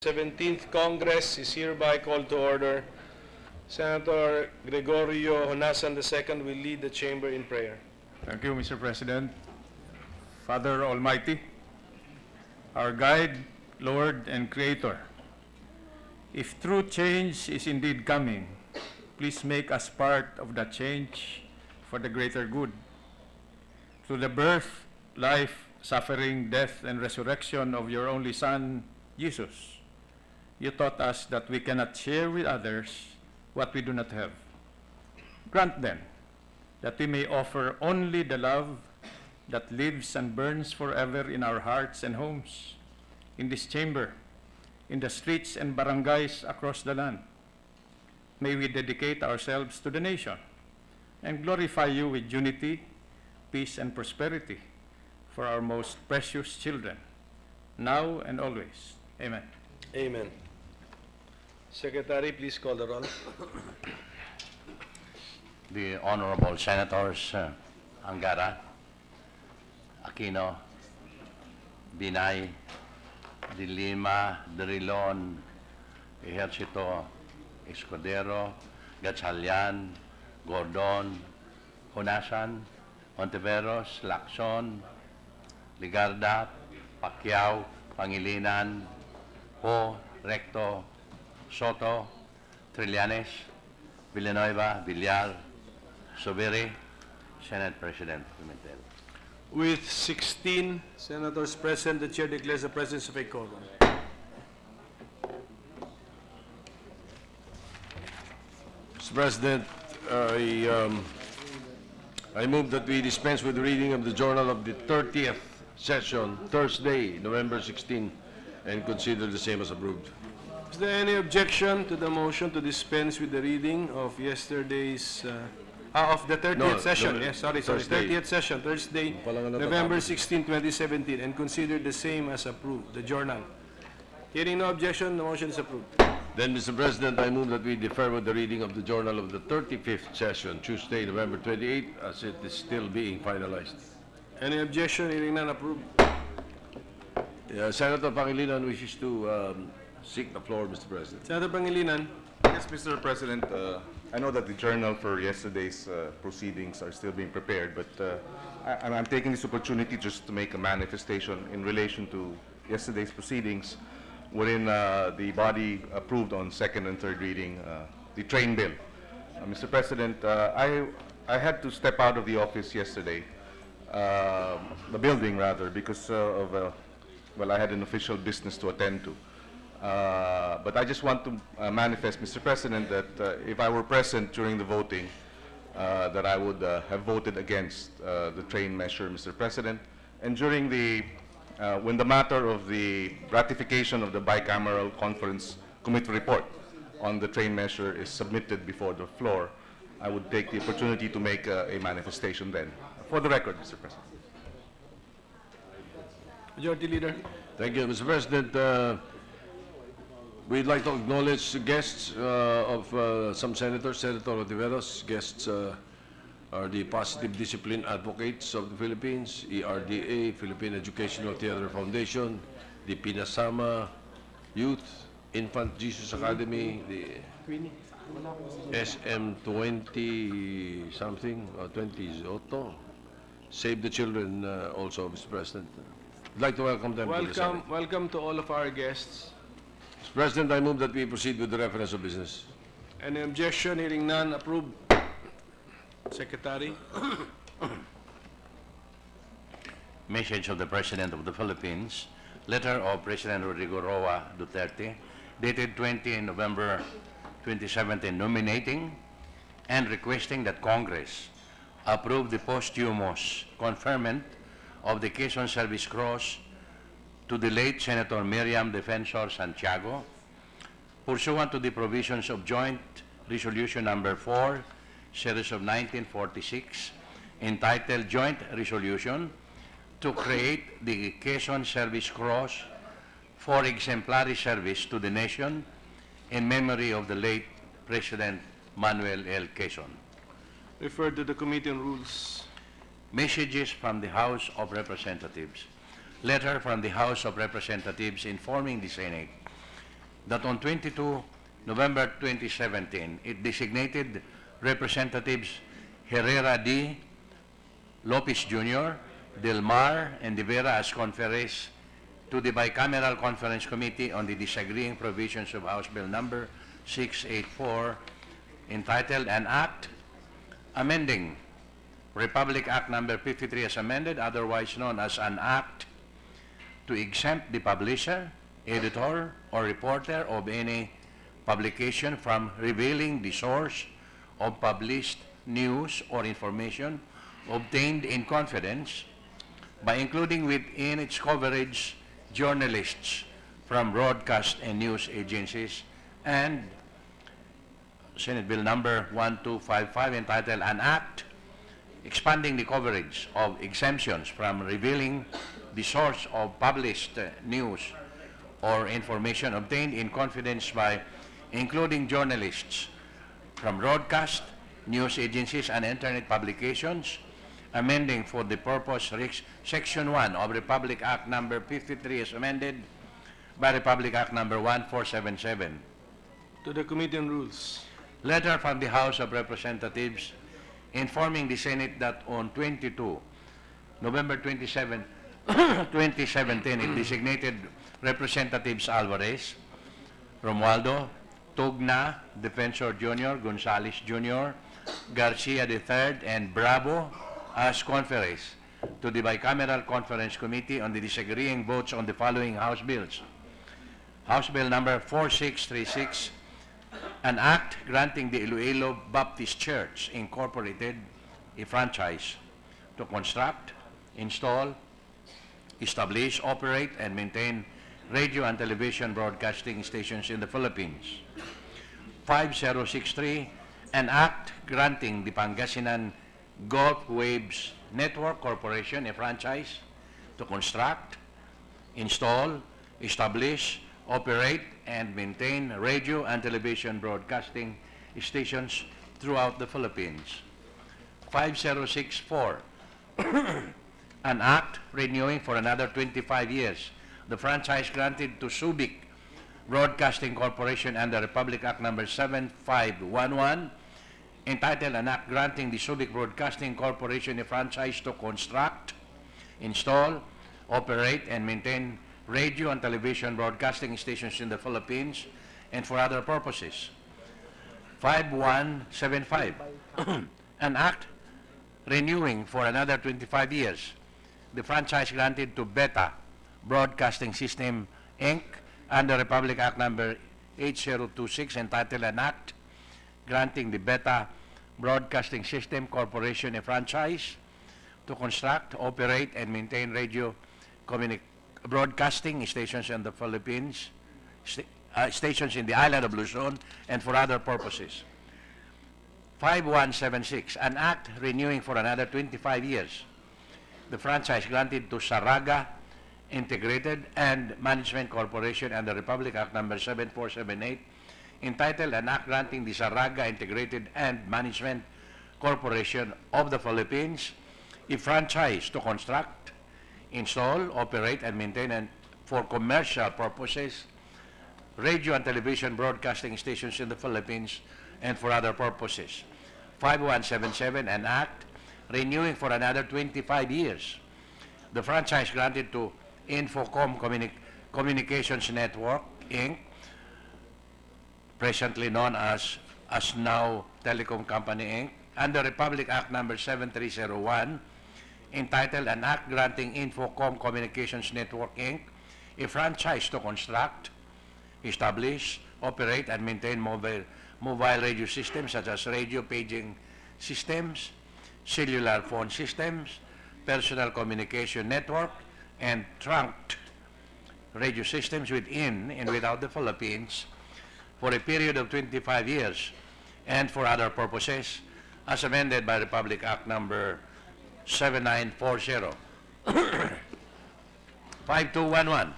17th Congress is hereby called to order. Senator Gregorio Honasan II will lead the chamber in prayer. Thank you, Mr. President. Father Almighty, our guide, Lord, and Creator, if true change is indeed coming, please make us part of that change for the greater good. Through the birth, life, suffering, death, and resurrection of your only Son, Jesus, you taught us that we cannot share with others what we do not have. Grant then that we may offer only the love that lives and burns forever in our hearts and homes, in this chamber, in the streets and barangays across the land. May we dedicate ourselves to the nation and glorify you with unity, peace, and prosperity for our most precious children, now and always. Amen. Amen. Secretary, please call the roll. The Honorable Senators Angara, Aquino, Binay, De Lima, Drilon, Ejercito, Escudero, Gatchalian, Gordon, Honasan, Monteveros, Lacson, Ligarda, Pacquiao, Pangilinan, Ho, Recto, Soto, Trillanes, Villanueva, Villar, Sobiri, Senate President Pimentel. With 16 senators present, the chair declares the presence of a quorum. Mr. President, I move that we dispense with the reading of the journal of the 30th session, Thursday, November 16, and consider the same as approved. Is there any objection to the motion to dispense with the reading of yesterday's, of the 30th session? No, Yes, sorry, Thursday. 30th session, Thursday, November 16, 2017, and consider the same as approved, the journal. Hearing no objection, the motion is approved. Then, Mr. President, I move that we defer with the reading of the journal of the 35th session, Tuesday, November 28, as it is still being finalized. Any objection? Hearing none, approved. Senator Pangilinan wishes to seek the floor, Mr. President. Senator Pangilinan. Yes, Mr. President. I know that the journal for yesterday's proceedings are still being prepared, but I'm taking this opportunity just to make a manifestation in relation to yesterday's proceedings, wherein the body approved on second and third reading the train bill. Mr. President, I had to step out of the office yesterday, the building rather, because well, I had an official business to attend to. But I just want to manifest, Mr. President, that if I were present during the voting, that I would have voted against the train measure, Mr. President. And during the, when the matter of the ratification of the bicameral conference committee report on the train measure is submitted before the floor, I would take the opportunity to make a manifestation then. For the record, Mr. President. Majority Leader. Thank you, Mr. President. We'd like to acknowledge the guests of some senators. Senator Ontiveros. Guests are the Positive Discipline Advocates of the Philippines, ERDA, Philippine Educational Theater Foundation, the Pinasama Youth, Infant Jesus Academy, the SM20 something, 20 Zoto, Save the Children also, Mr. President. I'd like to welcome them to the Senate. Welcome to all of our guests. Mr. President, I move that we proceed with the reference of business. Any objection? Hearing none, approved. Secretary. Message of the President of the Philippines, letter of President Rodrigo Roa Duterte, dated 20 November 2017, nominating and requesting that Congress approve the posthumous conferment of the Quezon Service Cross to the late Senator Miriam Defensor Santiago, pursuant to the provisions of Joint Resolution Number 4, Series of 1946, entitled Joint Resolution to create the Quezon Service Cross for exemplary service to the nation in memory of the late President Manuel L. Quezon. Referred to the Committee on Rules. Messages from the House of Representatives. Letter from the House of Representatives informing the Senate that on 22 November 2017, it designated Representatives Herrera D., Lopez Jr., Del Mar, and De Vera as conferees to the Bicameral Conference Committee on the Disagreeing Provisions of House Bill Number 684, entitled An Act Amending Republic Act Number 53 as amended, otherwise known as an Act to exempt the publisher, editor, or reporter of any publication from revealing the source of published news or information obtained in confidence by including within its coverage journalists from broadcast and news agencies, and Senate Bill number 1255 entitled An Act Expanding the Coverage of Exemptions from Revealing the Source of Published News or Information Obtained in Confidence by including journalists from broadcast, news agencies, and internet publications, amending for the purpose Section 1 of Republic Act Number 53 as amended by Republic Act Number 1477. To the Committee on Rules. Letter from the House of Representatives informing the Senate that on 22 November 27, 2017, it designated Representatives Alvarez, Romualdo, Tugna, Defensor Jr., Gonzales Jr., Garcia III, and Bravo as conferees to the Bicameral Conference Committee on the disagreeing votes on the following House bills. House Bill number 4636, an act granting the Iloilo Baptist Church Incorporated a franchise to construct, install, establish, operate, and maintain radio and television broadcasting stations in the Philippines. 5063, an act granting the Pangasinan Gulf Waves Network Corporation a franchise to construct, install, establish, operate, and maintain radio and television broadcasting stations throughout the Philippines. 5064, an act renewing for another 25 years the franchise granted to Subic Broadcasting Corporation under Republic Act Number 7511, entitled An Act Granting the Subic Broadcasting Corporation a franchise to construct, install, operate, and maintain radio and television broadcasting stations in the Philippines and for other purposes. 5175, an act renewing for another 25 years the franchise granted to Beta Broadcasting System, Inc., under Republic Act Number 8026, entitled An Act Granting the Beta Broadcasting System Corporation a franchise to construct, operate, and maintain radio broadcasting stations in the Philippines, stations in the island of Luzon, and for other purposes. 5176, an act renewing for another 25 years the franchise granted to Saraga Integrated and Management Corporation under Republic Act Number 7478, entitled An Act Granting the Saraga Integrated and Management Corporation of the Philippines a franchise to construct, install, operate, and maintain for commercial purposes radio and television broadcasting stations in the Philippines and for other purposes. 5177, an act renewing for another 25 years the franchise granted to Infocom Communications Network, Inc., presently known as now Telecom Company, Inc., under Republic Act Number 7301, entitled An Act Granting Infocom Communications Network, Inc., a franchise to construct, establish, operate, and maintain mobile radio systems such as radio paging systems, cellular phone systems, personal communication network, and trunked radio systems within and without the Philippines for a period of 25 years and for other purposes, as amended by Republic Act Number 7940. 5211,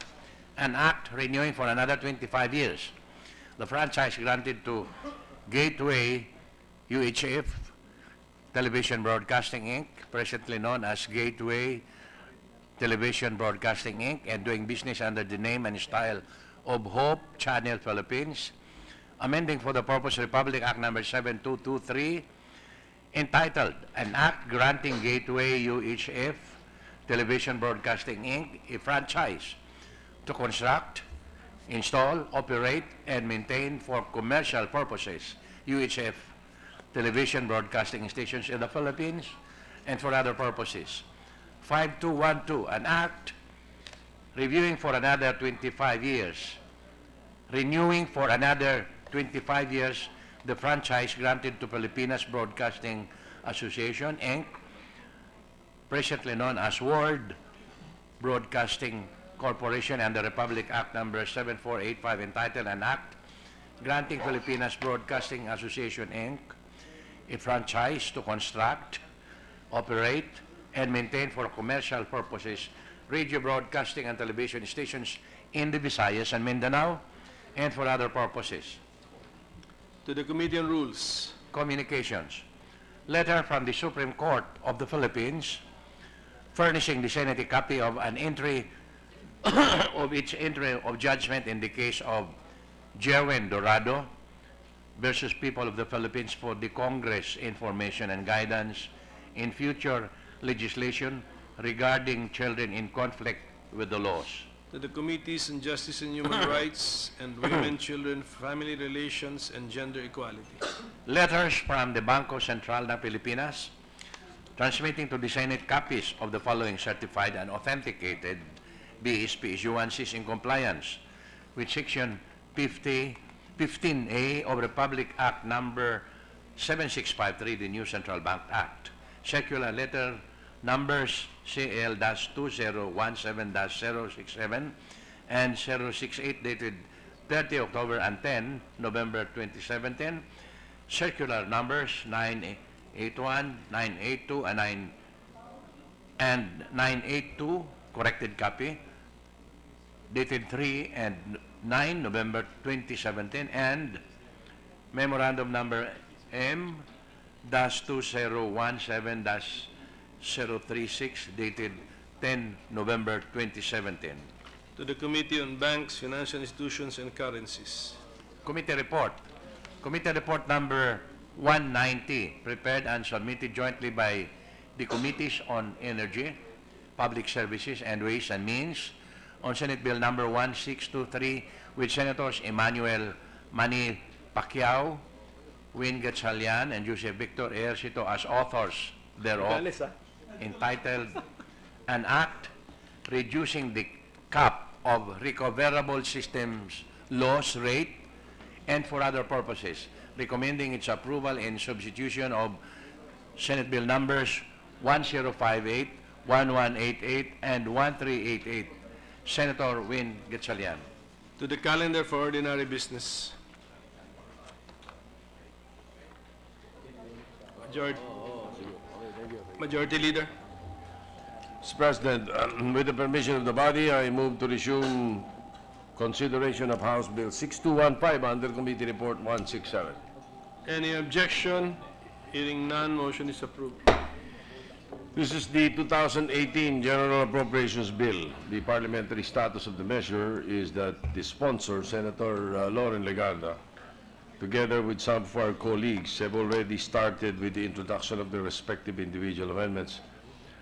an act renewing for another 25 years the franchise granted to Gateway UHF Television Broadcasting, Inc., presently known as Gateway Television Broadcasting, Inc., and doing business under the name and style of Hope Channel Philippines, amending for the purpose Republic Act Number 7223, entitled An Act Granting Gateway UHF Television Broadcasting Inc. a franchise to construct, install, operate, and maintain for commercial purposes UHF television broadcasting stations in the Philippines and for other purposes. 5212, an act reviewing for another 25 years, renewing for another 25 years the franchise granted to Filipinas Broadcasting Association, Inc., presently known as World Broadcasting Corporation, and the Republic Act Number 7485, entitled An Act Granting Filipinas Broadcasting Association, Inc., a franchise to construct, operate, and maintain for commercial purposes radio broadcasting and television stations in the Visayas and Mindanao, and for other purposes. To the Committee on Rules. Communications. Letter from the Supreme Court of the Philippines furnishing the Senate a copy of an entry of its entry of judgment in the case of Jerwin Dorado versus People of the Philippines for the Congress information and guidance in future legislation regarding children in conflict with the laws. To the Committees on Justice and Human Rights and Women, Children, Family Relations, and Gender Equality. Letters from the Bangko Sentral ng Pilipinas transmitting to the Senate copies of the following certified and authenticated BSP issuances in compliance with Section 15A of Republic Act Number 7653, the New Central Bank Act. Circular letter numbers CL-2017-067 and 068 dated 30 October and 10 November 2017. Circular numbers 981, 982, and 982, corrected copy, dated 3 and 9 November 2017, and memorandum number M-2017-036 dated 10 November 2017. To the Committee on Banks, Financial Institutions, and Currencies. Committee report. Committee report number 190, prepared and submitted jointly by the Committees on Energy, Public Services, and Ways and Means on Senate Bill number 1623 with Senators Emmanuel Manny Pacquiao, Win Gatchalian, and Joseph Victor Ejercito as authors thereof, entitled An Act Reducing the Cap of Recoverable Systems Loss Rate and for other purposes, recommending its approval in substitution of Senate Bill numbers 1058, 1188, and 1388. Senator Win Gatchalian. To the calendar for ordinary business. Majority Leader. Mr. President, with the permission of the body, I move to resume consideration of House Bill 6215 under Committee Report 167. Any objection? Hearing none, motion is approved. This is the 2018 General Appropriations Bill. The parliamentary status of the measure is that the sponsor, Senator Loren Legarda, together with some of our colleagues, have already started with the introduction of the respective individual amendments.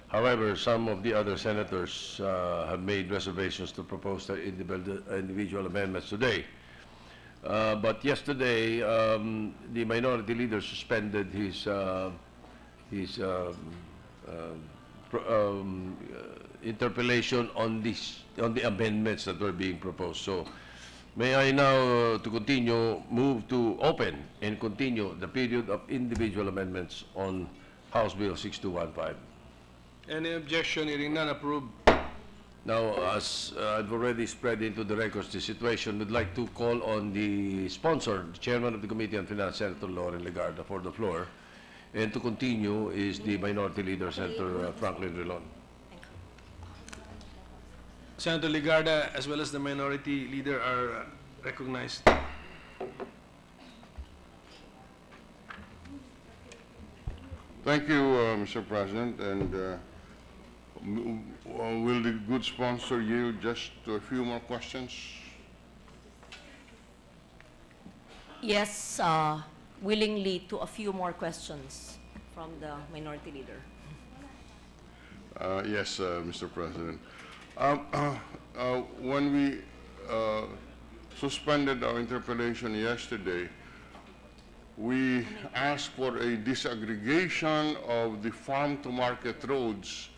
However, some of the other senators have made reservations to propose the individual amendments today. But yesterday, the minority leader suspended his interpellation on the amendments that were being proposed. So, may I now, to continue, move to open and continue the period of individual amendments on House Bill 6215. Any objection? Hearing none, approved. Now, as I've already spread into the records the situation, we'd like to call on the sponsor, the Chairman of the Committee on Finance, Senator Loren Legarda, for the floor. And to continue is the Minority Leader, Senator Franklin Rilon. Senator Legarda, as well as the Minority Leader, are recognized. Thank you, Mr. President, and will the good sponsor yield just a few more questions? Yes, willingly to a few more questions from the Minority Leader. Yes, Mr. President. When we suspended our interpellation yesterday, we asked for a disaggregation of the farm-to-market roads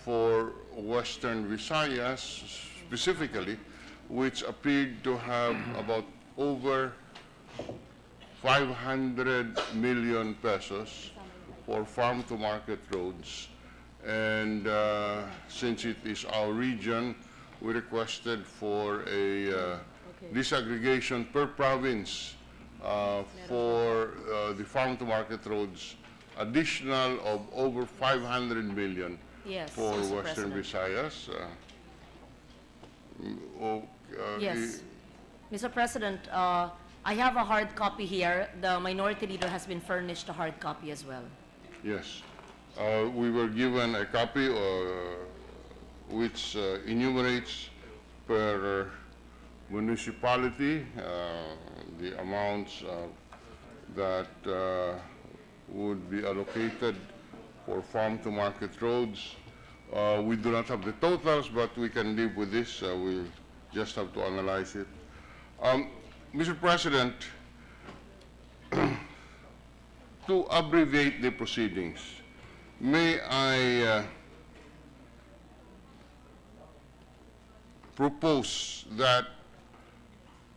for Western Visayas specifically, which appeared to have about over 500 million pesos for farm-to-market roads. And since it is our region, we requested for a disaggregation per province for the farm-to-market roads, additional of over 500 million Yes, for Mr. Western President. Visayas. Yes. Mr. President, I have a hard copy here. The Minority Leader has been furnished a hard copy as well. Yes. We were given a copy which enumerates per municipality the amounts that would be allocated for farm-to-market roads. We do not have the totals, but we can live with this. We just have to analyze it. Mr. President, to abbreviate the proceedings, may I propose that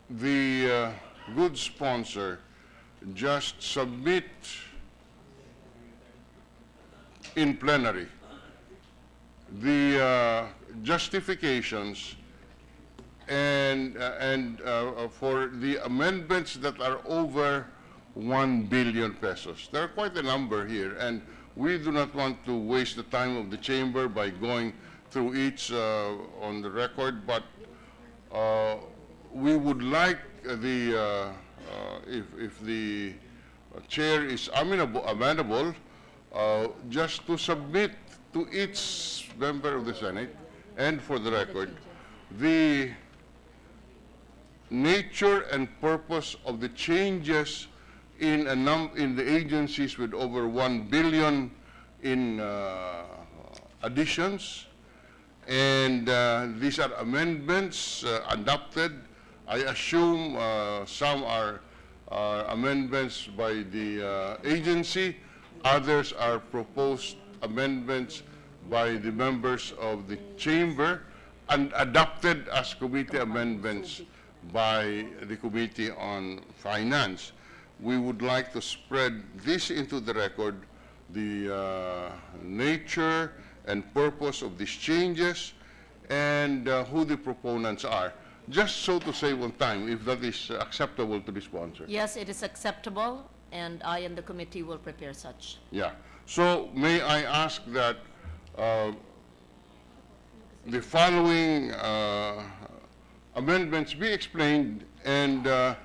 the good sponsor just submit in plenary the justifications and for the amendments that are over 1 billion pesos. There are quite a number here, and we do not want to waste the time of the chamber by going through each on the record, but we would like the, if the chair is amenable, just to submit to each member of the Senate and for the record the nature and purpose of the changes in the agencies with over 1 billion in additions, and these are amendments adopted. I assume some are amendments by the agency, others are proposed amendments by the members of the chamber and adopted as committee amendments by the Committee on Finance. We would like to spread this into the record, the nature and purpose of these changes and who the proponents are, just so to save on time, if that is acceptable to the sponsor. Yes, it is acceptable, and I and the committee will prepare such. Yeah. So may I ask that the following amendments be explained and the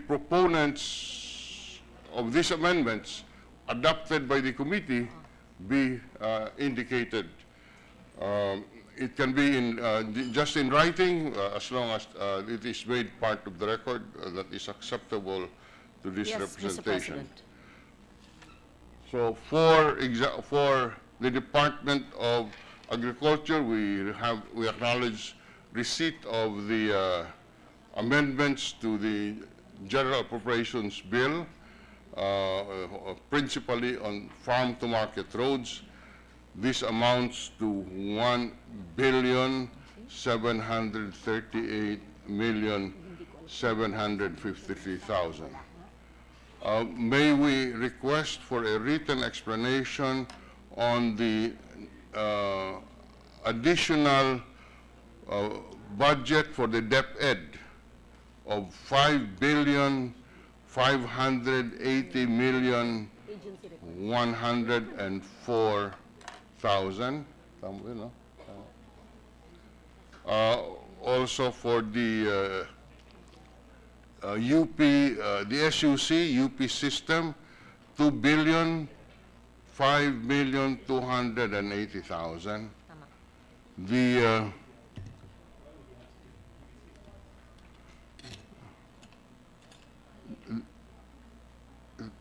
proponents of these amendments adopted by the committee be indicated. It can be in just in writing as long as it is made part of the record that is acceptable to this Yes, representation. Mr. President. So for the Department of Agriculture, we acknowledge receipt of the amendments to the General Appropriations Bill, principally on farm-to-market roads. This amounts to 1,738,753,000. May we request for a written explanation on the additional budget for the DepEd of 5,580,104,000. Also for the UP, the SUC, UP system, 2,005,280,000. The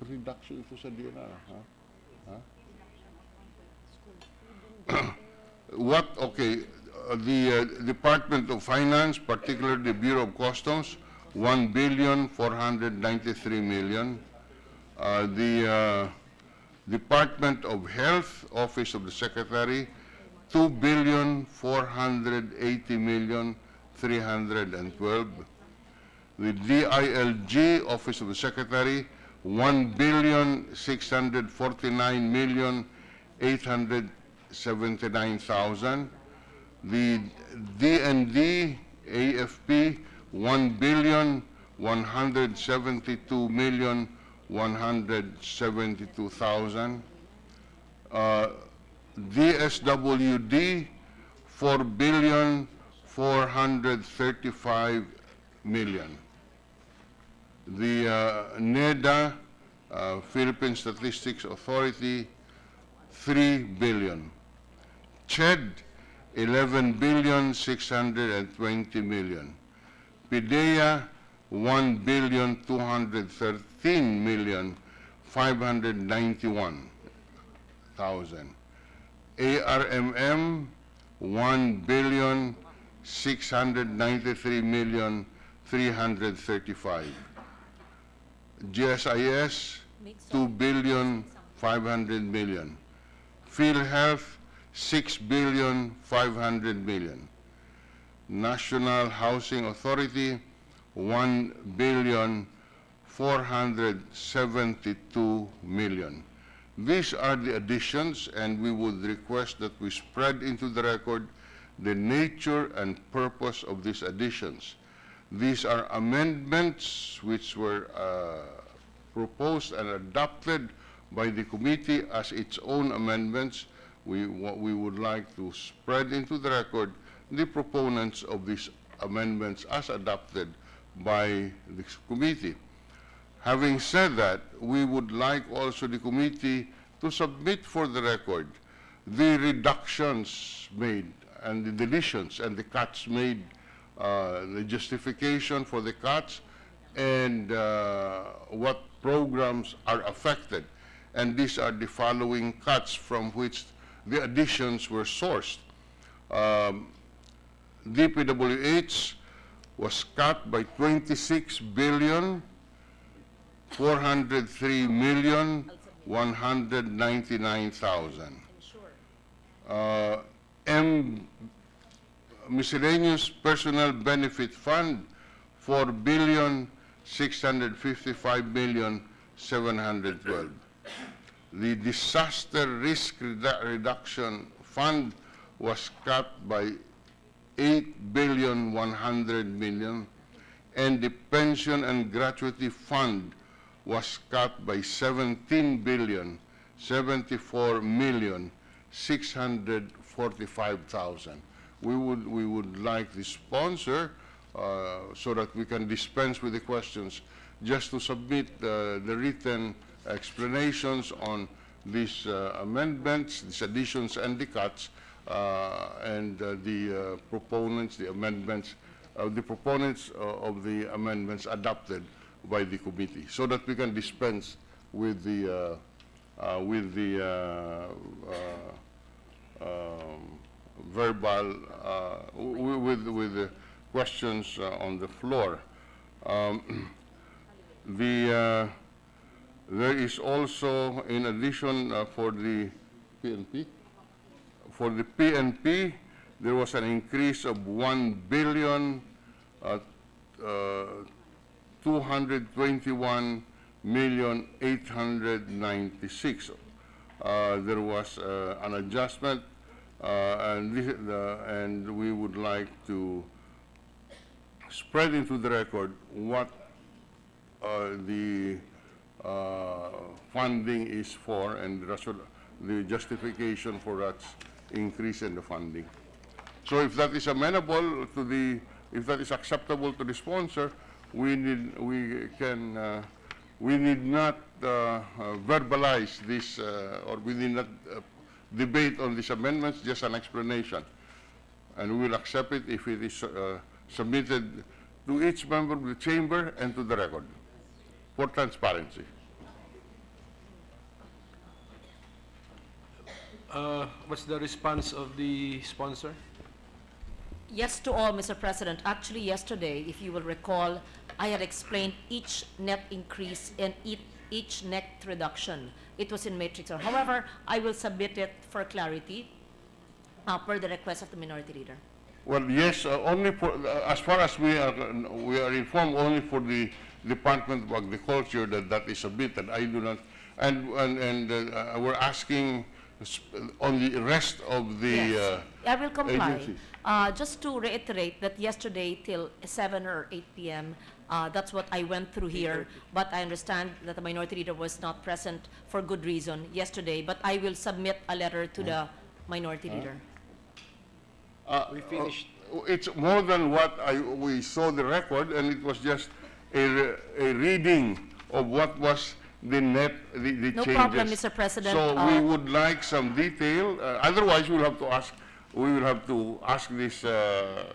reduction ito sa DNR, ha? The Department of Finance, particularly the Bureau of Customs, 1,493,000,000. The Department of Health, Office of the Secretary, 2,480,312. The DILG, Office of the Secretary, 1,649,879,000. The DND AFP, 1,172,172,000. DSWD, 4,435,000,000. The NEDA, Philippine Statistics Authority, 3 billion. CHED, 11,620,000,000. PIDEA, 1,213,591,000. ARMM, 1,693,335,000. GSIS, 2,500,000,000. PhilHealth, 6,500,000,000. National Housing Authority, 1,472,000,000. These are the additions, and we would request that we spread into the record the nature and purpose of these additions. These are amendments which were proposed and adopted by the committee as its own amendments. We would like to spread into the record the proponents of these amendments as adopted by the committee. Having said that, we would like also the committee to submit for the record the reductions made and the deletions and the cuts made, the justification for the cuts, and what programs are affected. And these are the following cuts from which the additions were sourced. DPWH was cut by 26,403,199,000. Miscellaneous Personnel Benefit Fund, 4,655,712. The Disaster Risk Reduction Fund was cut by 8,100,000,000, and the Pension and Gratuity Fund was cut by 17,074,645,000. We would like the sponsor, so that we can dispense with the questions, just to submit the written explanations on these amendments, these additions and the cuts, and the proponents, the amendments, the proponents of the amendments adopted by the committee, so that we can dispense with the verbal, with the questions on the floor. There is also, in addition, for the PNP, there was an increase of 1,221,896,000. There was an adjustment, and we would like to spread into the record what the funding is for, and the justification for that increase in the funding. So if that is amenable to the, if that is acceptable to the sponsor, we need not verbalize this, or we need not debate on these amendments, just an explanation. And we will accept it if it is submitted to each member of the chamber and to the record for transparency. What's the response of the sponsor? Yes to all, Mr. President. Actually, yesterday, if you will recall, I had explained each net increase and each net reduction. It was in matrix. However, I will submit it for clarity per the request of the Minority Leader. Well, yes, only for, as far as we are informed, only for the Department of Agriculture that is submitted. I do not, and we're asking on the rest of the Yes, I will comply. agencies. Just to reiterate that yesterday till 7 or 8 p.m., that's what I went through here, but I understand that the Minority Leader was not present for good reason yesterday, but I will submit a letter to the Minority Leader. We finished. It's more than what we saw the record, and it was just a reading of what was the net, the No changes. problem, Mr. President. So we would like some detail. Otherwise, we'll have to ask. We will have to ask this on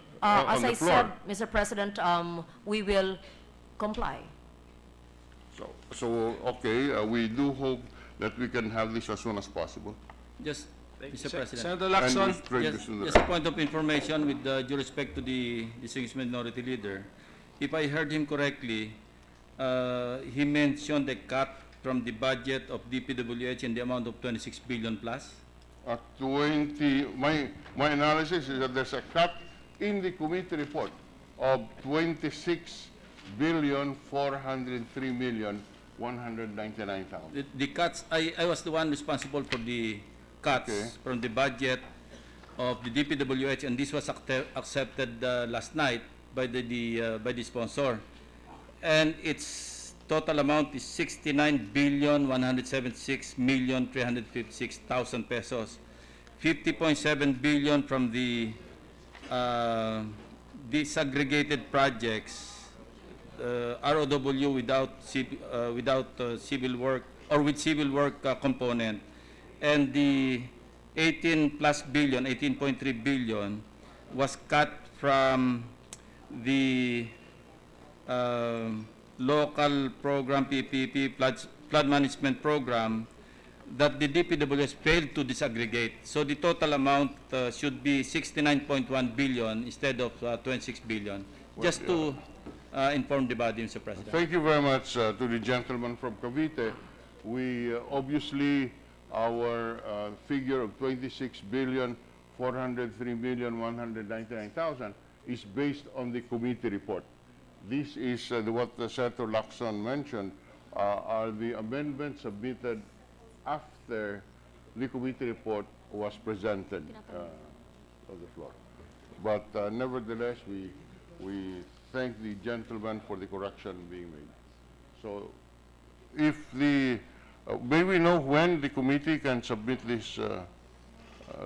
As the I floor. said, Mr. President, we will comply. So okay, we do hope that we can have this as soon as possible. Just, Mr. President. Senator And Lacson. we'll bring this to the Just a point of information with due respect to the distinguished Minority Leader. If I heard him correctly, he mentioned a cut from the budget of DPWH in the amount of 26 billion plus. 20. My analysis is that there's a cut in the committee report of 26,403,199,000. The cuts, I was the one responsible for the cuts Okay. from the budget of the DPWH, and this was accepted last night by the sponsor. And its total amount is 69,176,356,000 pesos. 50.7 billion from the disaggregated projects, ROW without civil work or with civil work component, and the 18.3 billion was cut from the local program PPP flood management program that the DPWS failed to disaggregate. So the total amount should be 69.1 billion instead of 26 billion. Just to inform the body, Mr. President. Thank you very much to the gentleman from Cavite. We obviously, our figure of 26,403,199,000 is based on the committee report. This is what Senator Lacson mentioned, are the amendments submitted after the committee report was presented on the floor. But nevertheless, we thank the gentleman for the correction being made. So if the, may we know when the committee can submit this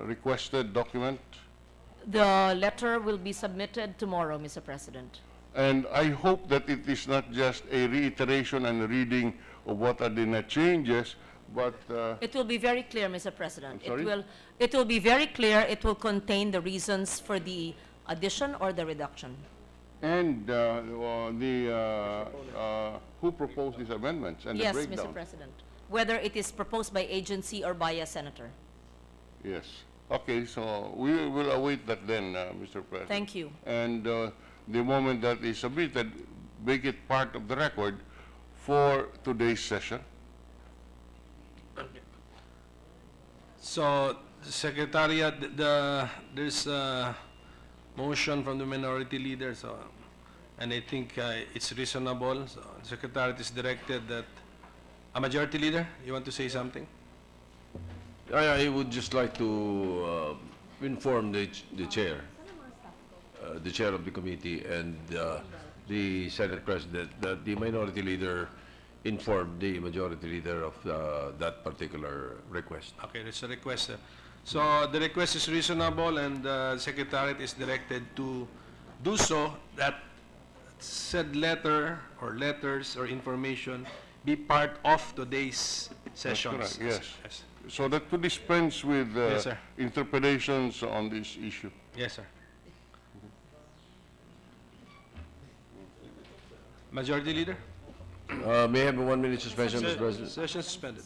requested document? The letter will be submitted tomorrow, Mr. President. And I hope that it is not just a reiteration and reading of what are the net changes, but It will be very clear, Mr. President. I'm sorry? It will be very clear. It will contain the reasons for the addition or the reduction. and who proposed these amendments and Yes, the breakdown. Mr. President. Whether it is proposed by agency or by a senator. Yes. Okay, so we will await that then, Mr. President. Thank you. And the moment that is submitted, make it part of the record for today's session. So, Secretariat, there's a motion from the Minority Leader, so, and I think it's reasonable. So, the Secretariat is directed that, a Majority Leader, you want to say something? I would just like to inform the chair of the committee and the Senate President that the Minority Leader informed the Majority Leader of that particular request. Okay, there's a request. So the request is reasonable, and the Secretariat is directed to do so, that said letter or letters or information be part of today's sessions. correct, yes. Yes, So that to dispense with Yes, sir. interpretations on this issue. yes, sir. Majority Leader? May I have a 1-minute suspension, Mr. President? Session suspended.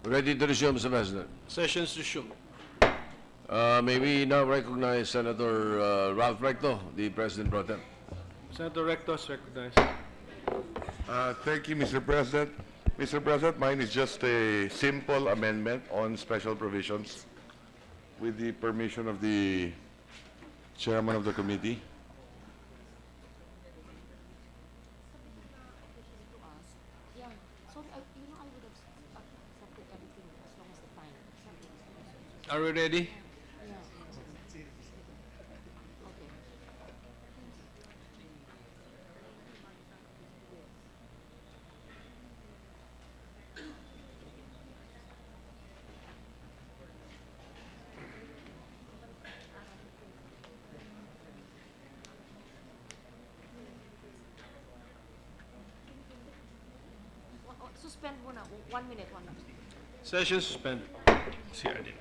Ready to resume, Mr. President. Sessions resumed. May we now recognize Senator Ralph Recto, the President Pro Tem. Senator Recto is recognized. Thank you, Mr. President. Mr. President, mine is just a simple amendment on special provisions with the permission of the chairman of the committee. Yeah, so I would have accepted everything as long as the fine. Are we ready? Yeah. Okay. Suspend muna. 1 minute, 1 minute. Session suspended. CRD.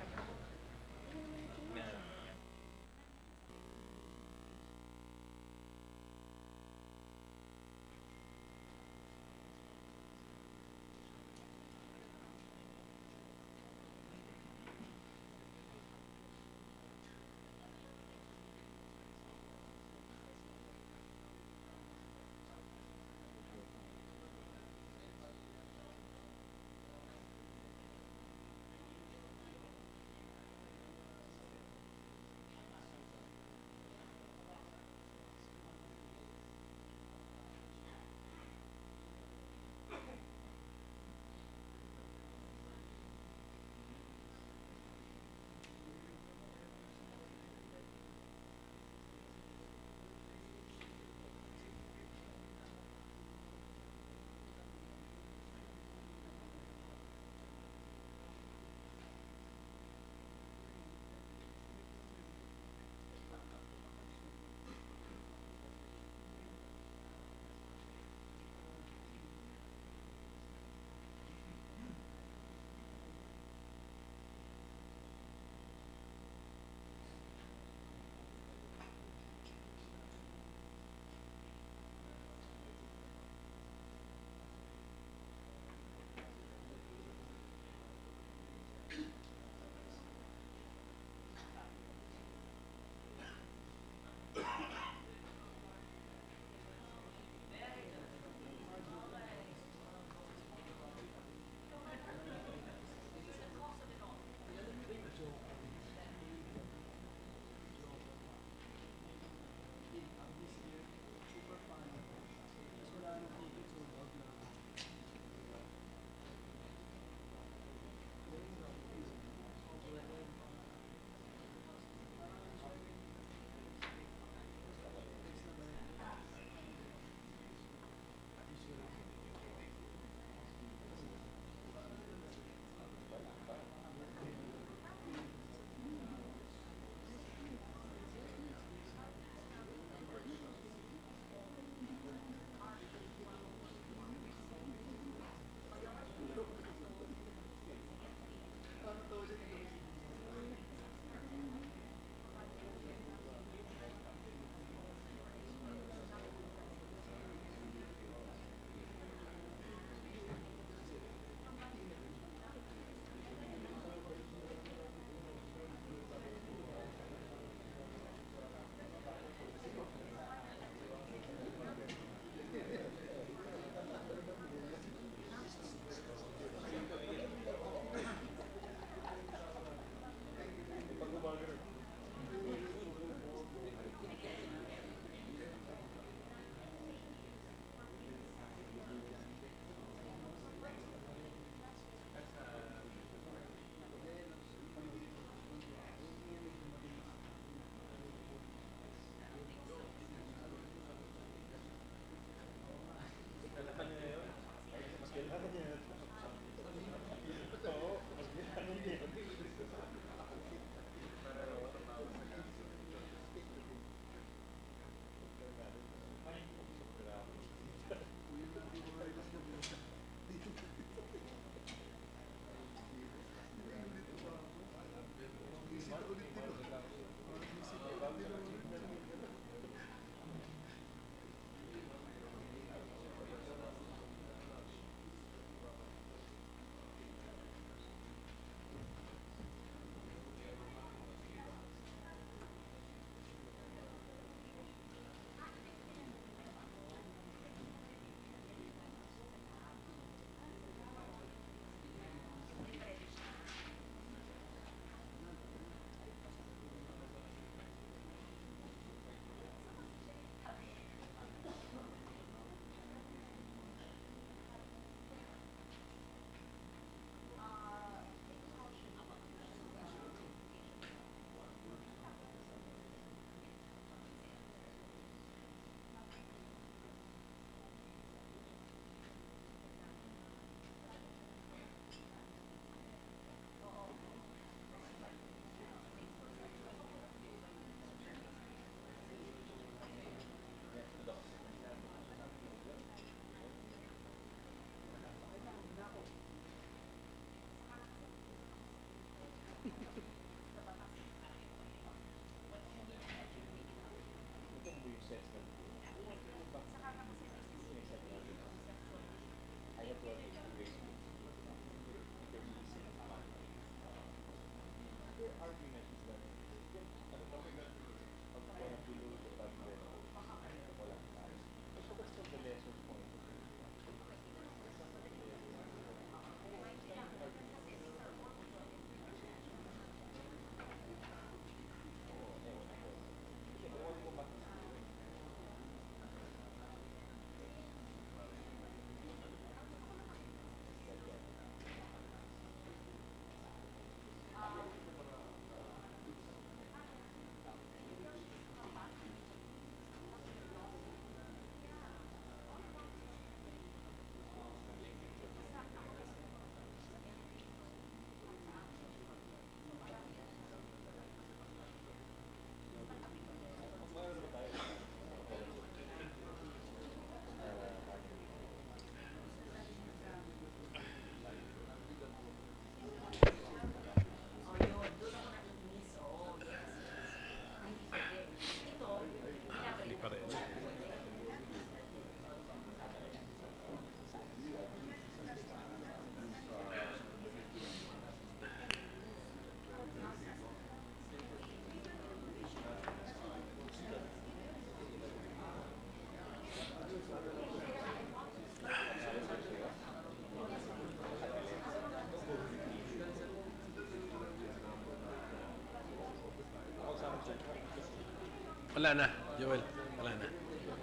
Wala na, Joel. Wala na.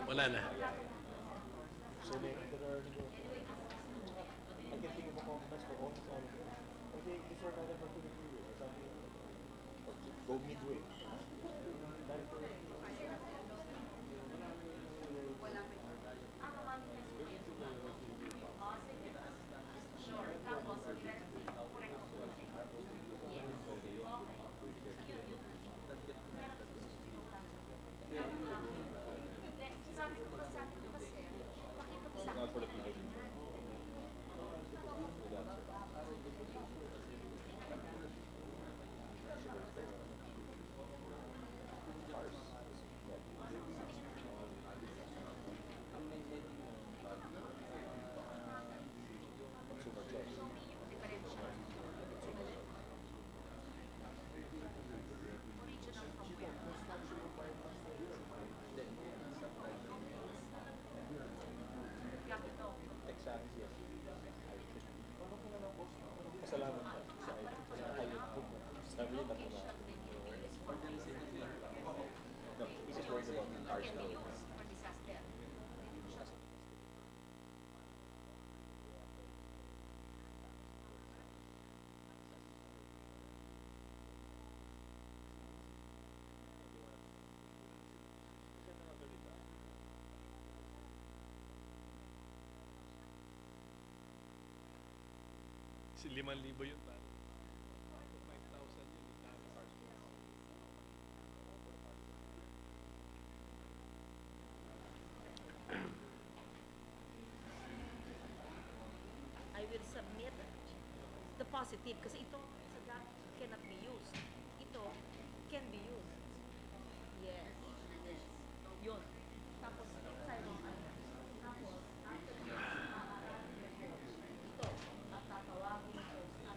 Wala na. Si 5,000 yun, pare. 5,000 yun. I will submit the positive kasi ito sa that cannot be used. Ito can be used. Yes. Yes. Yun. Tapos, sa'yo, tapos, ito, at tatawagin ito at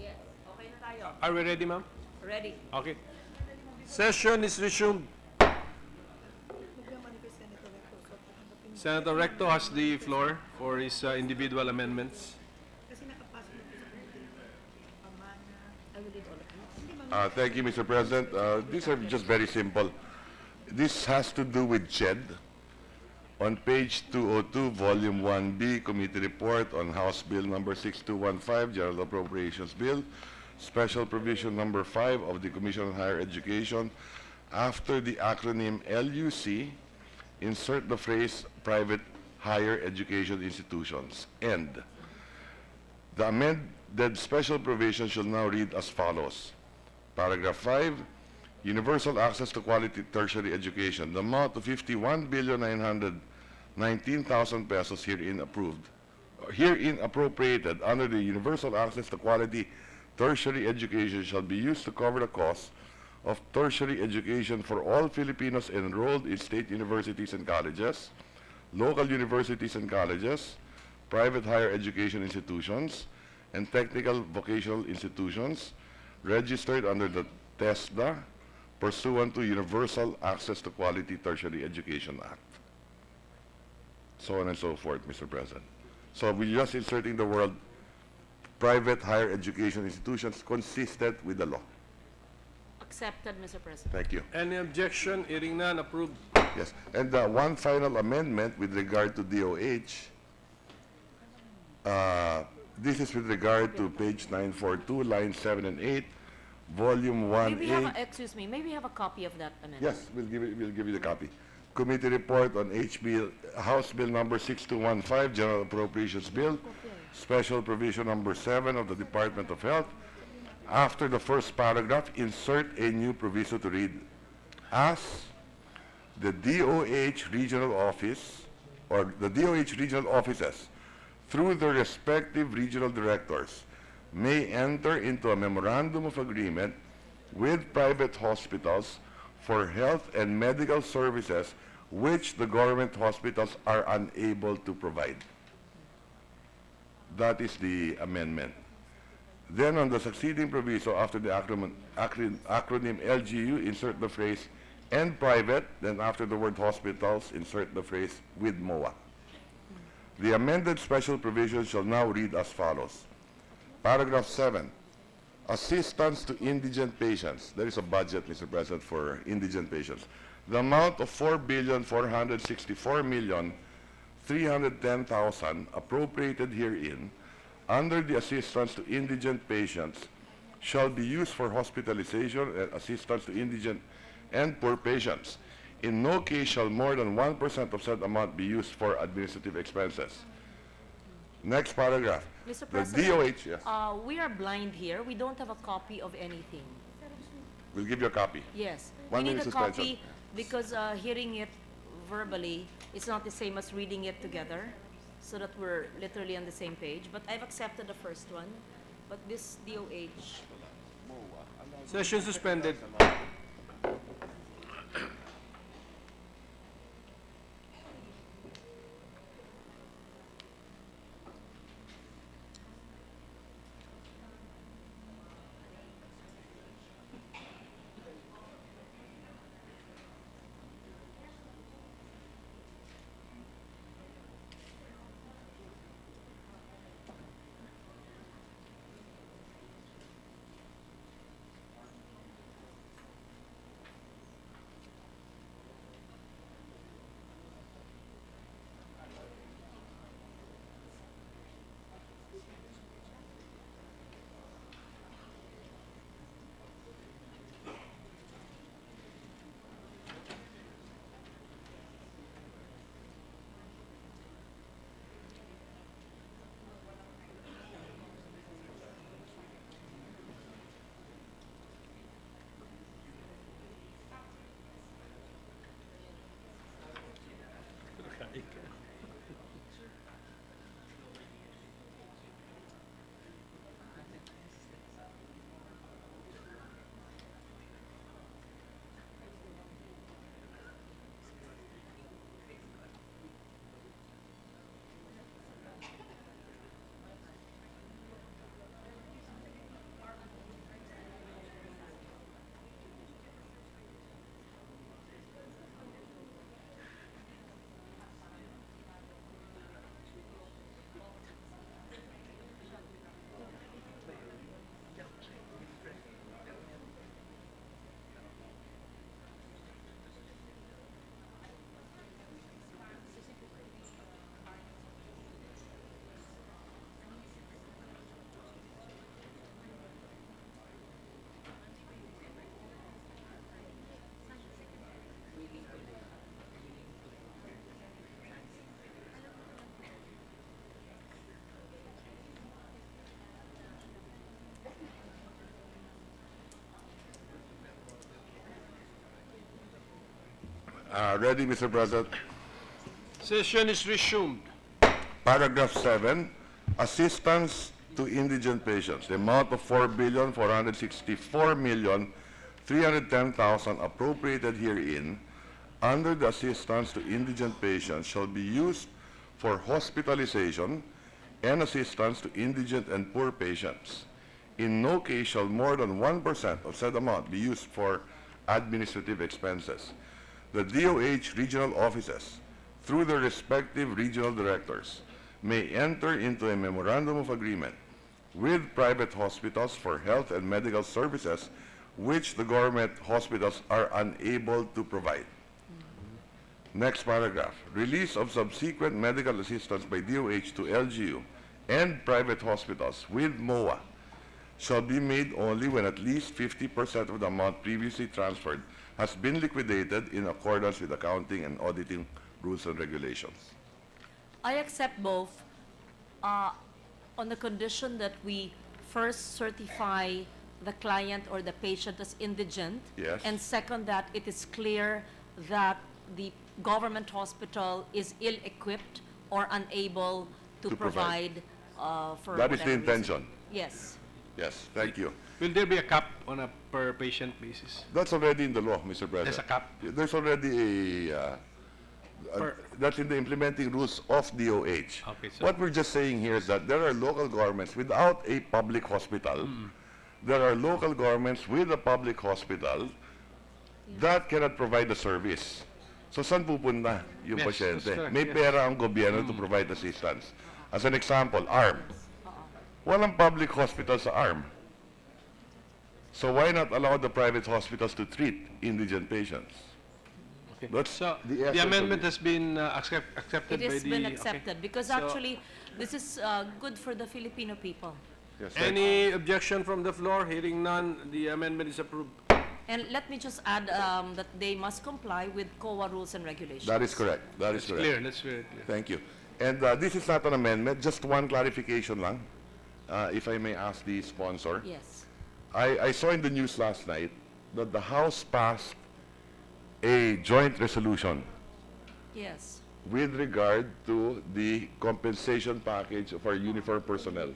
yes. Okay na tayo. Are we ready, ma'am? Ready. Okay. Session is resumed. Senator Recto has the floor for his individual amendments. I will read all of these. Thank you, Mr. President. These are just very simple. This has to do with CHED. On page 202, Volume 1B, Committee Report on House Bill number 6215, General Appropriations Bill, Special Provision number 5 of the Commission on Higher Education, after the acronym LUC, insert the phrase private higher education institutions. And the amended special provision shall now read as follows. Paragraph 5, universal access to quality tertiary education. The amount of 51,919,000 pesos herein appropriated under the universal access to quality tertiary education shall be used to cover the cost of tertiary education for all Filipinos enrolled in state universities and colleges, local universities and colleges, private higher education institutions, and technical vocational institutions registered under the TESDA pursuant to Universal Access to Quality Tertiary Education Act. So on and so forth, Mr. President. So we're just inserting the word private higher education institutions consistent with the law. Accepted, Mr. President. Thank you. Any objection? Hearing none, approved. Yes, and one final amendment with regard to DOH. This is with regard to page 942, lines 7 and 8, volume 1A. May we have excuse me, may we have a copy of that amendment? Yes, we'll give you the copy. Committee report on House Bill number 6215, General Appropriations Bill, Special Provision number 7 of the Department of Health. After the first paragraph, insert a new proviso to read, as the DOH regional office, or the DOH regional offices, through their respective regional directors, may enter into a memorandum of agreement with private hospitals for health and medical services which the government hospitals are unable to provide. That is the amendment. Then on the succeeding proviso, after the acronym LGU, insert the phrase and private, then after the word hospitals, insert the phrase with MOA. The amended special provision shall now read as follows. Paragraph 7, assistance to indigent patients. There is a budget, Mr. President, for indigent patients. The amount of 4,464,310,000 appropriated herein under the assistance to indigent patients shall be used for hospitalization and assistance to indigent and poor patients. In no case shall more than 1% of said amount be used for administrative expenses. Next paragraph. Mr. The President, DOH, yes. we are blind here. We don't have a copy of anything. We'll give you a copy. Yes. 1 We need minute a suspension. copy because hearing it verbally, it's not the same as reading it together, so that we're literally on the same page. But I've accepted the first one, but this DOH. Session suspended. Ready, Mr. President? Session is resumed. Paragraph 7, assistance to indigent patients. The amount of 4,464,310,000 appropriated herein under the assistance to indigent patients shall be used for hospitalization and assistance to indigent and poor patients. In no case shall more than 1% of said amount be used for administrative expenses. The DOH regional offices, through their respective regional directors, may enter into a memorandum of agreement with private hospitals for health and medical services which the government hospitals are unable to provide. Next paragraph. Release of subsequent medical assistance by DOH to LGU and private hospitals with MOA shall be made only when at least 50% of the amount previously transferred has been liquidated in accordance with accounting and auditing rules and regulations. I accept both on the condition that we first certify the client or the patient as indigent. Yes. And second, that it is clear that the government hospital is ill-equipped or unable to provide. For That is the whatever reason. intention. Yes. Yes, thank you. Will there be a cap on a per patient basis? That's already in the law, Mr. President. There's a cap? There's already that's in the implementing rules of DOH. Okay, so- What we're just saying here is that there are local governments without a public hospital. There are local governments with a public hospital that cannot provide the service. So saan pupunta yung Yes, pasyente? that's correct, May yes. pera ang gobyerno to provide assistance. As an example, ARM. Walang public hospital sa ARM. So why not allow the private hospitals to treat indigent patients? Okay. That's So, the the essence of amendment it. has been accepted It by has the... been okay. accepted because So- actually this is good for the Filipino people. Yes, thank you. Any objection from the floor? Hearing none, the amendment is approved. And let me just add that they must comply with COA rules and regulations. That is correct. That is It's correct. clear, that's very clear. Thank you. And this is not an amendment, just one clarification lang, if I may ask the sponsor. Yes. I saw in the news last night that the House passed a joint resolution Yes. with regard to the compensation package of our uniform personnel.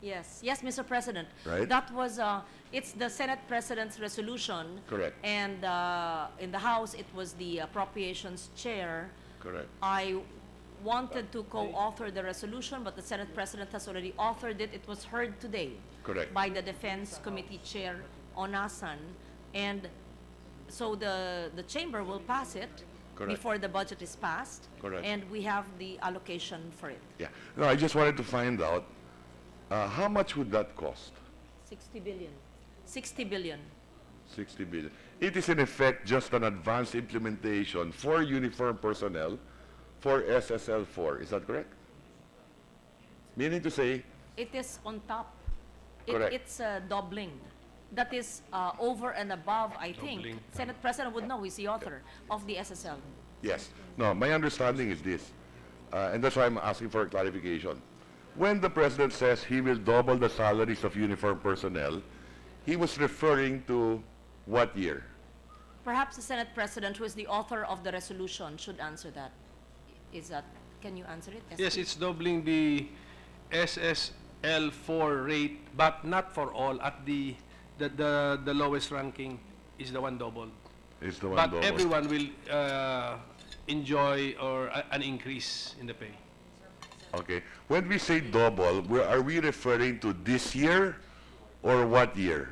Yes, yes, Mr. President. Right. That was, it's the Senate President's resolution. Correct. And in the House, it was the Appropriations Chair. Correct. I wanted to co-author the resolution, but the Senate President has already authored it. It was heard today. Correct. By the Defense Committee Chair, Onasan. And so the Chamber will pass it Correct. before the budget is passed. Correct. And we have the allocation for it. Yeah. No, I just wanted to find out, how much would that cost? 60 billion. 60 billion. 60 billion. It is in effect just an advanced implementation for uniform personnel for SSL4. Is that correct? Meaning to say, It is on top. Correct. It's doubling. That is over and above, I think. Doubling. Senate President would know, he's the author of the SSL. yes. No, my understanding is this, and that's why I'm asking for a clarification. When the President says he will double the salaries of uniform personnel, he was referring to what year? Perhaps the Senate President, who is the author of the resolution, should answer that. Is that, can you answer it? Yes, it's doubling the SSL4 rate, but not for all. At the lowest ranking is the one doubled. Is the one But double. everyone will enjoy an increase in the pay. Okay. When we say double, are we referring to this year or what year?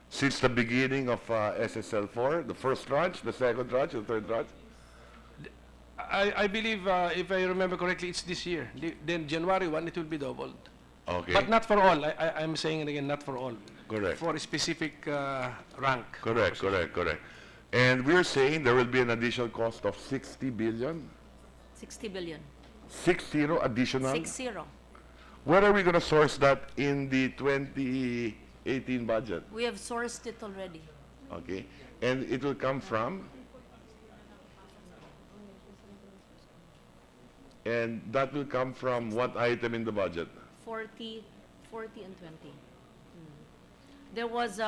Since the beginning of SSL4, the first tranche, the second tranche, the third tranche? I believe, if I remember correctly, it's this year. Then January 1, it will be doubled. Okay. But not for all. I'm saying it again, not for all. Correct. For a specific rank. Correct, correct, correct. And we're saying there will be an additional cost of 60 billion? 60 billion. 60 additional? 60. Where are we going to source that in the 2018 budget? We have sourced it already. Okay. And it will come from? And that will come from what item in the budget? 40 and 20. There was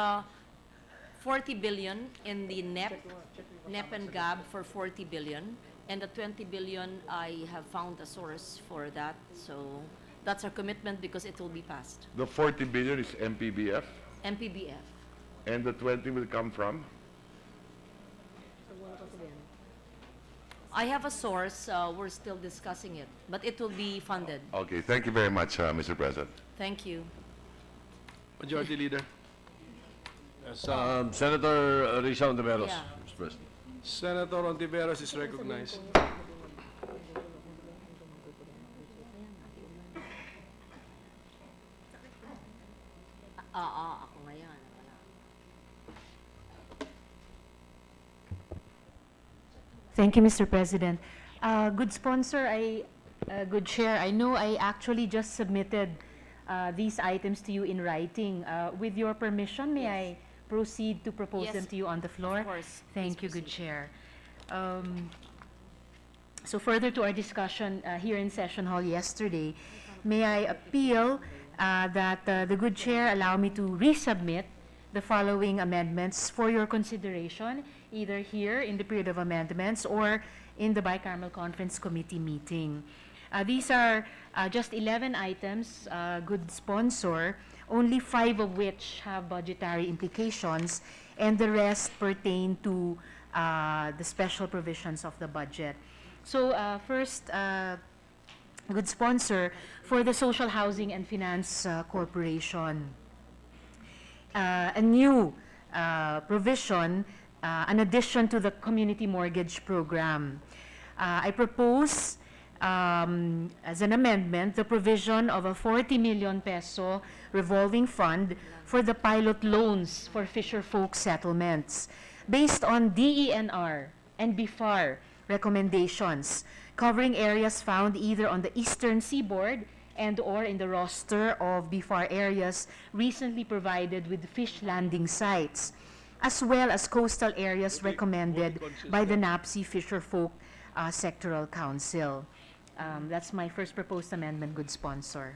40 billion in the NEP and GAB for 40 billion. And the 20 billion, I have found a source for that. So that's our commitment because it will be passed. The 40 billion is MPBF, MPBF. and the 20 will come from? I have a source. We're still discussing it, but it will be funded. Okay, thank you very much, Mr. President. Thank you. Majority Leader. Senator Risa Ontiveros, Yeah. Mr. President. Senator Ontiveros is recognized. Ako ngayon. Thank you, Mr. President. Good sponsor, good chair, I know I actually just submitted these items to you in writing. With your permission, may I proceed to propose Yes, them to you on the floor? of course. Thank Please you, good proceed. chair. So further to our discussion here in Session Hall yesterday, may I appeal that the good chair allow me to resubmit the following amendments for your consideration, either here in the period of amendments or in the bicameral conference committee meeting. These are just 11 items, good sponsor, only 5 of which have budgetary implications, and the rest pertain to the special provisions of the budget. So first, good sponsor, for the Social Housing and Finance Corporation. A new provision, an addition to the community mortgage program. I propose as an amendment the provision of a 40 million peso revolving fund for the pilot loans for fisher folk settlements based on DENR and BIFAR recommendations covering areas found either on the eastern seaboard and or in the roster of BIFAR areas recently provided with fish landing sites, as well as coastal areas recommended by the NAPSI Fisher Folk Sectoral Council. That's my first proposed amendment, good sponsor.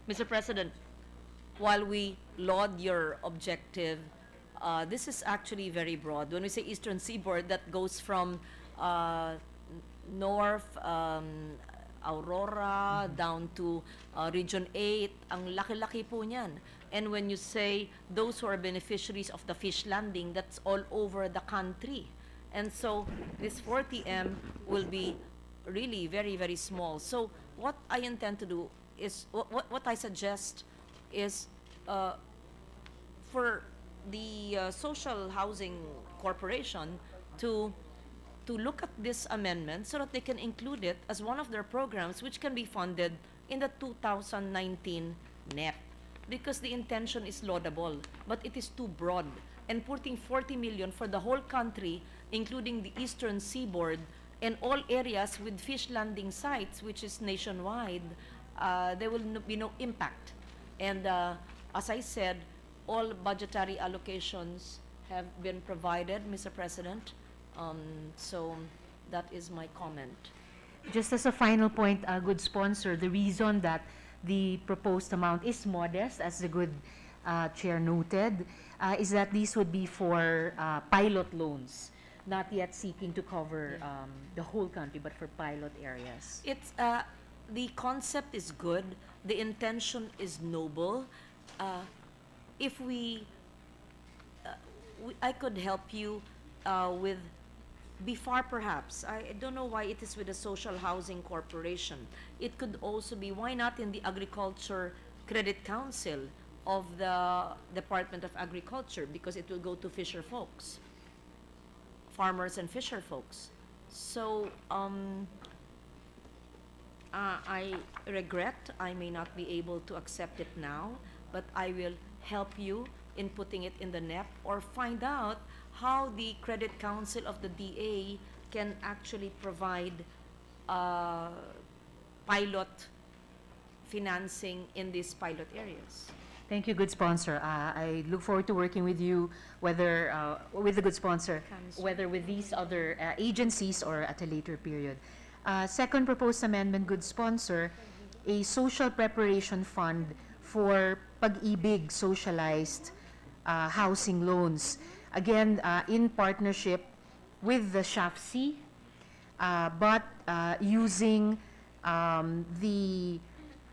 Mr. President, while we laud your objective, this is actually very broad. When we say eastern seaboard, that goes from north, Aurora, down to Region 8. Ang laki-laki po niyan. And when you say those who are beneficiaries of the fish landing, that's all over the country. And so this 40M will be really very, very small. So what I intend to do is, what I suggest is for the Social Housing Corporation to look at this amendment so that they can include it as one of their programs which can be funded in the 2019 NEP. Because the intention is laudable, but it is too broad. And putting 40 million for the whole country, including the eastern seaboard and all areas with fish landing sites, which is nationwide, there will be no impact. And as I said, all budgetary allocations have been provided, Mr. President. So that is my comment. Just as a final point, good sponsor, the reason that the proposed amount is modest, as the good chair noted, is that these would be for pilot loans, not yet seeking to cover the whole country, but for pilot areas. It's the concept is good, the intention is noble. If I could help you with BIFAR perhaps. I don't know why it is with the Social Housing Corporation. It could also be, why not in the Agriculture Credit Council of the Department of Agriculture, because it will go to fisher folks, farmers and fisher folks. So I regret I may not be able to accept it now, but I will help you in putting it in the NEP, or find out how the Credit Council of the DA can actually provide pilot financing in these pilot areas. Thank you, good sponsor. I look forward to working with you, whether with the good sponsor, whether with these other agencies or at a later period. Second proposed amendment, good sponsor, a social preparation fund for Pag-ibig socialized housing loans. Again, in partnership with the SHAFC, but using the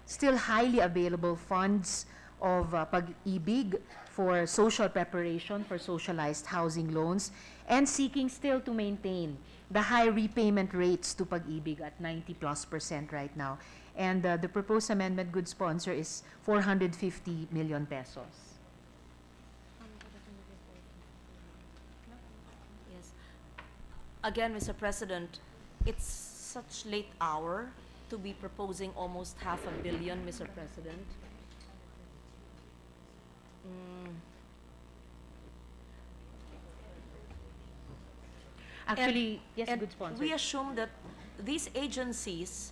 still highly available funds of Pag-ibig for social preparation for socialized housing loans, and seeking still to maintain the high repayment rates to Pag-ibig at 90+% right now. And the proposed amendment, good sponsor, is 450 million pesos. Yes. Again, Mr. President, it's such late hour to be proposing almost $500 million, Mr. President. Actually, yes, and good sponsor. we assume that these agencies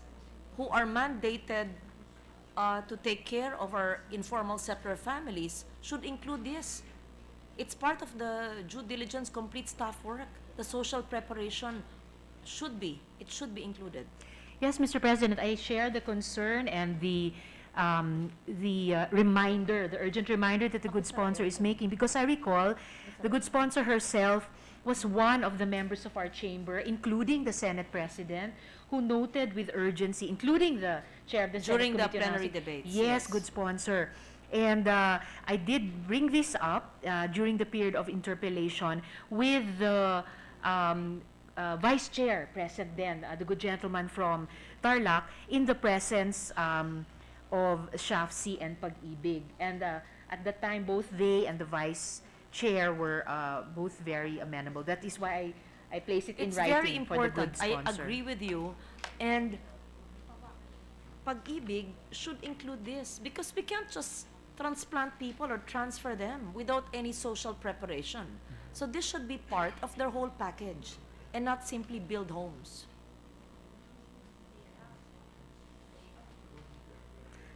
who are mandated to take care of our informal settler families should include this. It's part of the due diligence, complete staff work. The social preparation should be included. Yes, Mr. President, I share the concern and the reminder, the urgent reminder that the good sponsor is making, because I recall the good sponsor herself was one of the members of our chamber, including the Senate President, who noted with urgency, including the chair of the During Senate the Committee on plenary Housing. debates. Yes, good sponsor. And I did bring this up during the period of interpellation with the Vice Chair present then, the good gentleman from Tarlac, in the presence of SHAFC and Pag-ibig. And At that time, both they and the vice chair were both very amenable. That is why I place it in It's writing very for the good important. sponsor. I agree with you. And Pag-ibig should include this because we can't just transplant people or transfer them without any social preparation. So this should be part of their whole package and not simply build homes.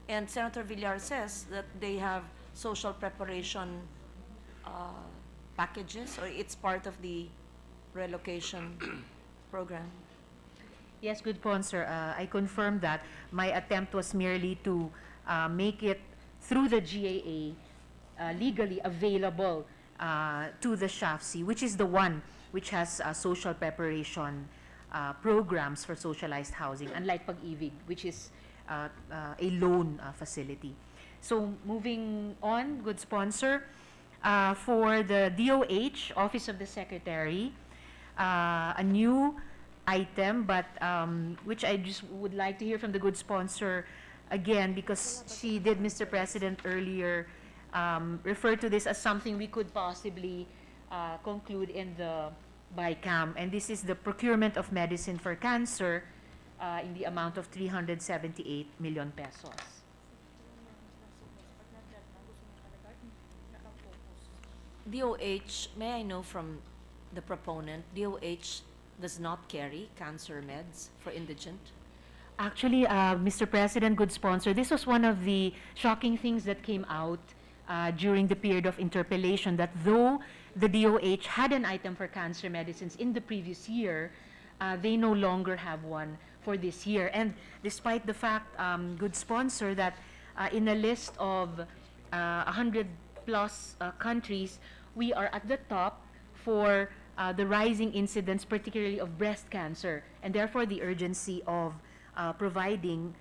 And Senator Villar says that they have social preparation packages, or it's part of the relocation program. Yes, good sponsor. I confirm that. My attempt was merely to make it through the GAA legally available to the SHAFC, which is the one which has social preparation programs for socialized housing, unlike Pag-ibig, which is a loan facility. So moving on, good sponsor, for the DOH, Office of the Secretary, a new item, but which I just would like to hear from the good sponsor again, because she did, Mr. President, earlier refer to this as something we could possibly conclude in the BICAM, and this is the procurement of medicine for cancer in the amount of 378 million pesos. DOH, may I know from the proponent, DOH does not carry cancer meds for indigent? Actually, Mr. President, good sponsor, this was one of the shocking things that came out during the period of interpellation, that though the DOH had an item for cancer medicines in the previous year, they no longer have one for this year. And despite the fact, good sponsor, that in a list of 100 plus countries, we are at the top for the rising incidence, particularly of breast cancer, and therefore the urgency of providing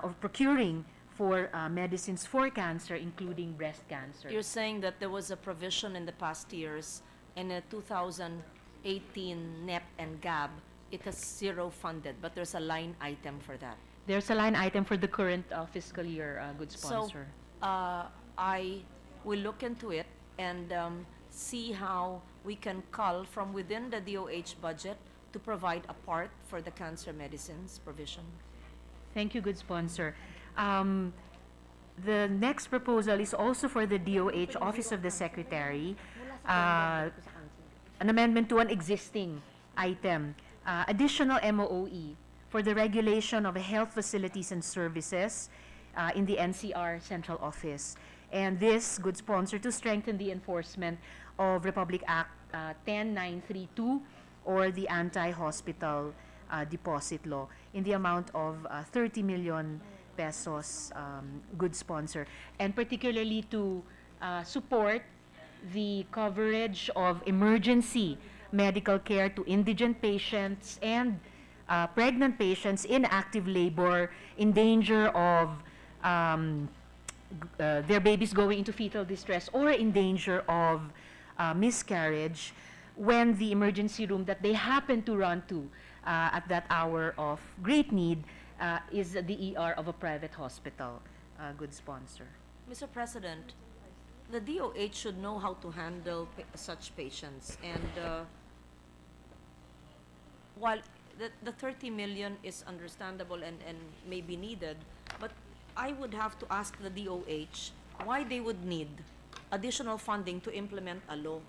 or procuring for medicines for cancer, including breast cancer. You're saying that there was a provision in the past years, in a 2018 NEP and GAB, it has zero funded, but there's a line item for that. There's a line item for the current fiscal year, good sponsor. So, I will look into it and see how we can cull from within the DOH budget to provide a part for the cancer medicines provision. Thank you, good sponsor. The next proposal is also for the DOH, Office of the Secretary, an amendment to an existing item, additional MOOE for the regulation of health facilities and services in the NCR Central Office. And this, good sponsor, to strengthen the enforcement of Republic Act 10932, or the Anti-Hospital Deposit Law, in the amount of 30 million pesos, good sponsor, and particularly to support the coverage of emergency medical care to indigent patients and pregnant patients in active labor, in danger of their babies going into fetal distress, or in danger of miscarriage, when the emergency room that they happen to run to at that hour of great need is the ER of a private hospital. Good sponsor. Mr. President, the DOH should know how to handle such patients, and while the 30 million is understandable and may be needed, but I would have to ask the DOH why they would need additional funding to implement a law.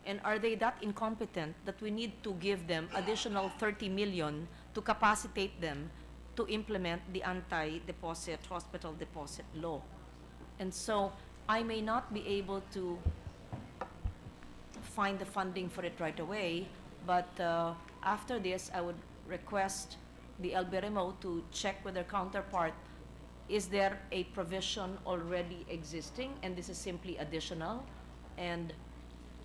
And are they that incompetent that we need to give them additional 30 million to capacitate them to implement the anti-deposit, hospital deposit law? And so I may not be able to find the funding for it right away, but after this, I would request the LBRMO to check with their counterpart, is there a provision already existing and this is simply additional? And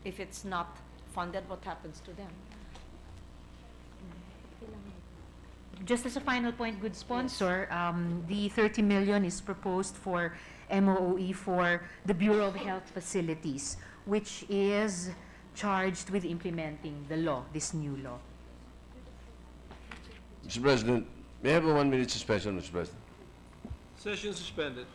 if it's not funded, what happens to them? Just as a final point, good sponsor, the 30 million is proposed for MOOE for the Bureau of Health Facilities, which is charged with implementing the law, this new law. Mr. President, may I have a 1-minute suspension, Mr. President? Session suspended.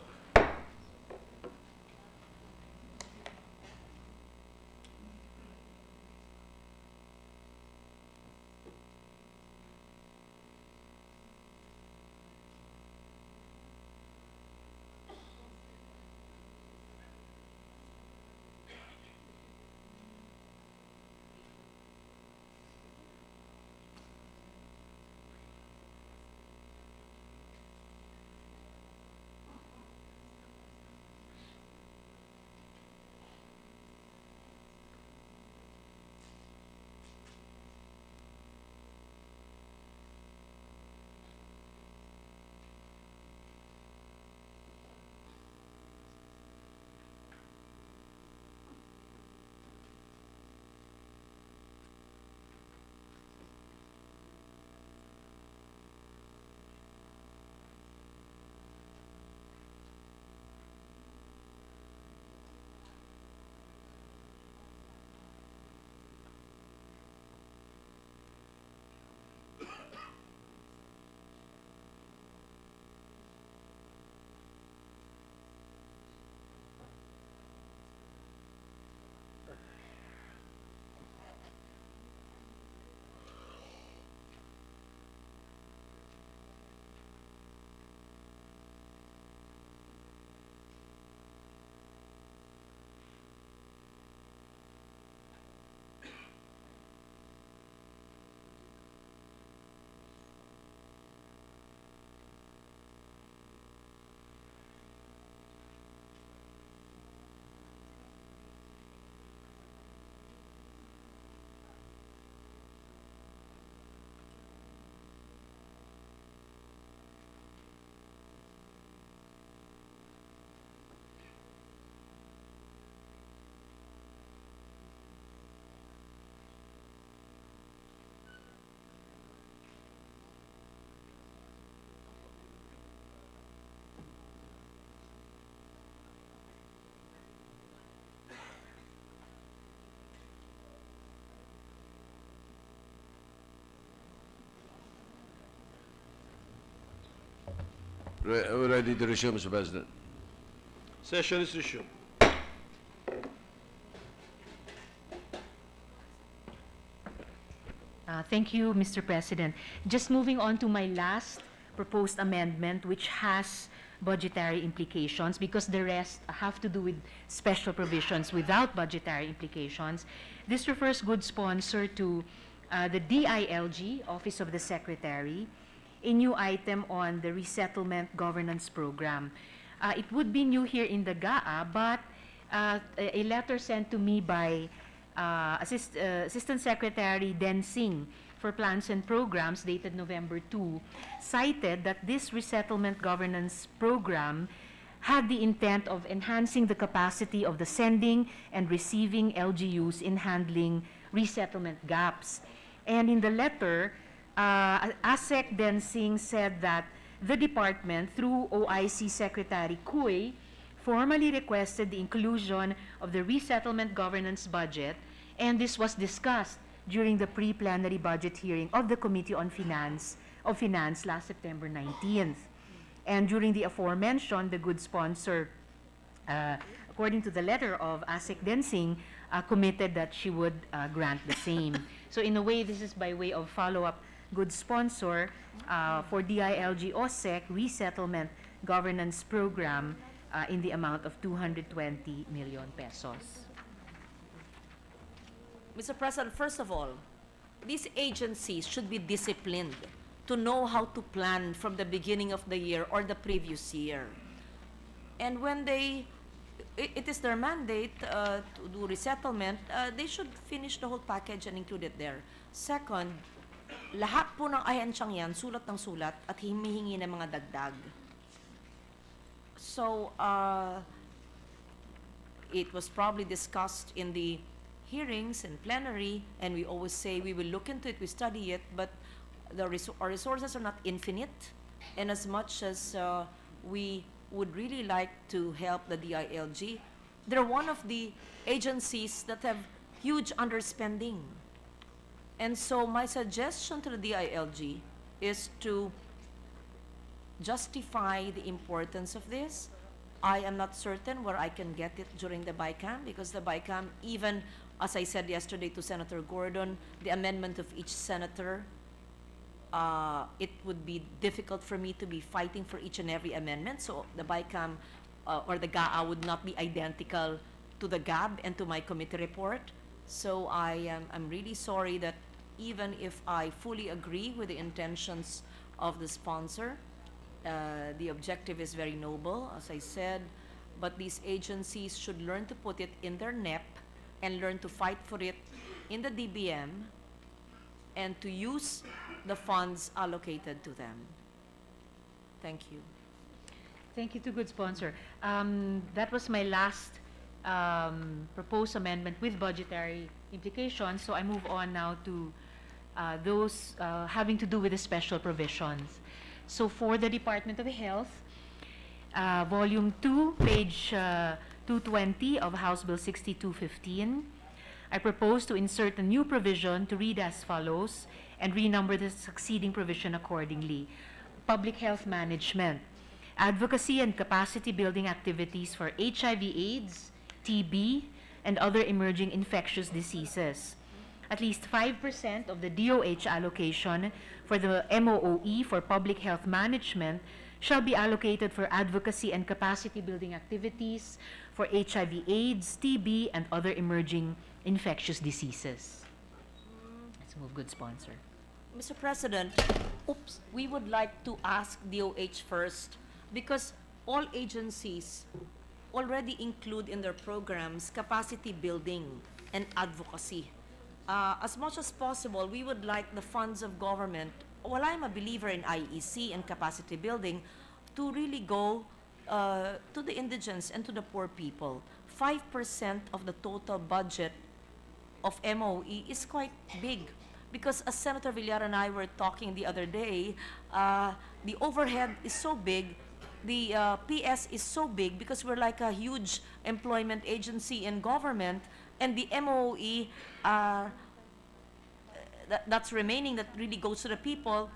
We're ready to resume, Mr. President. Session is resumed. Thank you, Mr. President. Just moving on to my last proposed amendment, which has budgetary implications, because the rest have to do with special provisions without budgetary implications. This refers, good sponsor, to the DILG, Office of the Secretary, a new item on the Resettlement Governance Program. It would be new here in the GAA, but a letter sent to me by Assistant Secretary Den Singh for Plans and Programs, dated November 2, cited that this resettlement governance program had the intent of enhancing the capacity of the sending and receiving LGUs in handling resettlement gaps. And in the letter, ASEC Den Singh said that the department, through OIC Secretary Kuy, formally requested the inclusion of the resettlement governance budget, and this was discussed during the pre-plenary budget hearing of the Committee on Finance last September 19th. And during the aforementioned, the good sponsor, according to the letter of ASEC Den Singh, committed that she would grant the same. So in a way, this is by way of follow-up, good sponsor, for DILG OSEC Resettlement Governance Program in the amount of 220 million pesos. Mr. President, first of all, these agencies should be disciplined to know how to plan from the beginning of the year or the previous year. And when it is their mandate to do resettlement, they should finish the whole package and include it there. Second, lahat po ng ahensyang yan, sulat ng sulat at humihingi ng mga dagdag. So, it was probably discussed in the hearings and plenary, and we always say we will look into it, we study it, but our resources are not infinite, and as much as we would really like to help the DILG, they're one of the agencies that have huge underspending. And so my suggestion to the DILG is to justify the importance of this. I am not certain where I can get it during the BICAM, because the BICAM, even as I said yesterday to Senator Gordon, the amendment of each senator, it would be difficult for me to be fighting for each and every amendment. So the BICAM or the GAA would not be identical to the GAB and to my committee report. So I'm really sorry that even if I fully agree with the intentions of the sponsor, the objective is very noble, as I said, but these agencies should learn to put it in their NEP and learn to fight for it in the DBM and to use the funds allocated to them. Thank you. Thank you to good sponsor. That was my last proposed amendment with budgetary implications, so I move on now to those having to do with the special provisions. So for the Department of Health, Volume 2, page 220 of House Bill 6215, I propose to insert a new provision to read as follows and renumber the succeeding provision accordingly. Public health management, advocacy and capacity building activities for HIV/AIDS, TB, and other emerging infectious diseases. At least 5% of the DOH allocation for the MOOE for public health management shall be allocated for advocacy and capacity building activities for HIV/AIDS, TB, and other emerging infectious diseases. Let's move, good sponsor. Mr. President, we would like to ask DOH first, because all agencies already include in their programs capacity building and advocacy. As much as possible, we would like the funds of government, while I'm a believer in IEC and capacity building, to really go to the indigents and to the poor people. 5% of the total budget of MOE is quite big, because as Senator Villar and I were talking the other day, the overhead is so big, the PS is so big, because we're like a huge employment agency in government, and the MOE that's remaining that really goes to the people,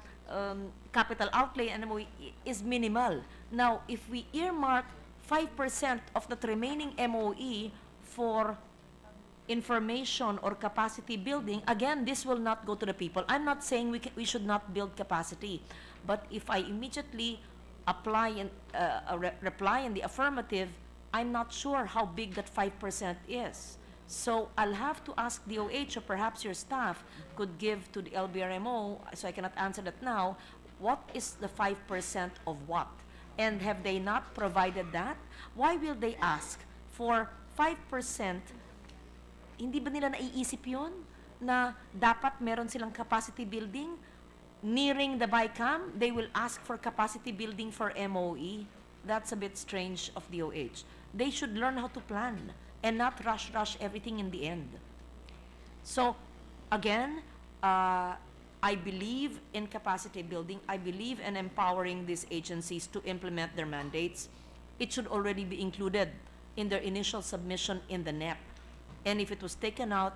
capital outlay and MOE is minimal. Now, if we earmark 5% of that remaining MOE for information or capacity building, again, this will not go to the people. I'm not saying we should not build capacity, but if I immediately apply in, reply in the affirmative, I'm not sure how big that 5% is. So I'll have to ask DOH, or perhaps your staff could give to the LBRMO, so I cannot answer that now, what is the 5% of what? And have they not provided that? Why will they ask for 5%? Hindi ba nila naiisip yun? Na dapat meron silang capacity building? Nearing the BICAM, they will ask for capacity building for MOE. That's a bit strange of DOH. They should learn how to plan and not rush everything in the end. So, again, I believe in capacity building. I believe in empowering these agencies to implement their mandates. It should already be included in their initial submission in the NEP. And if it was taken out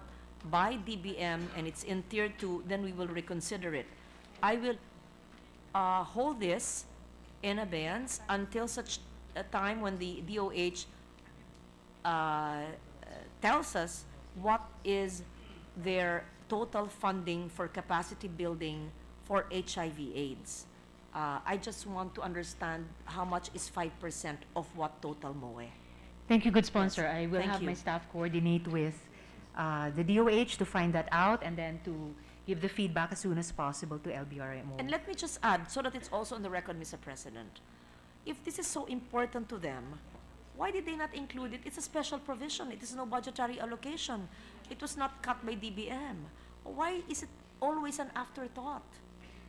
by DBM and it's in Tier 2, then we will reconsider it. I will hold this in abeyance until such a time when the DOH tells us what is their total funding for capacity building for HIV/AIDS. I just want to understand how much is 5% of what total MOE. Thank you, good sponsor. I will Thank have you. my staff coordinate with the DOH to find that out and then to give the feedback as soon as possible to LBRMO. And let me just add, so that it's also on the record, Mr. President, if this is so important to them, why did they not include it? It's a special provision. It is no budgetary allocation. It was not cut by DBM. Why is it always an afterthought?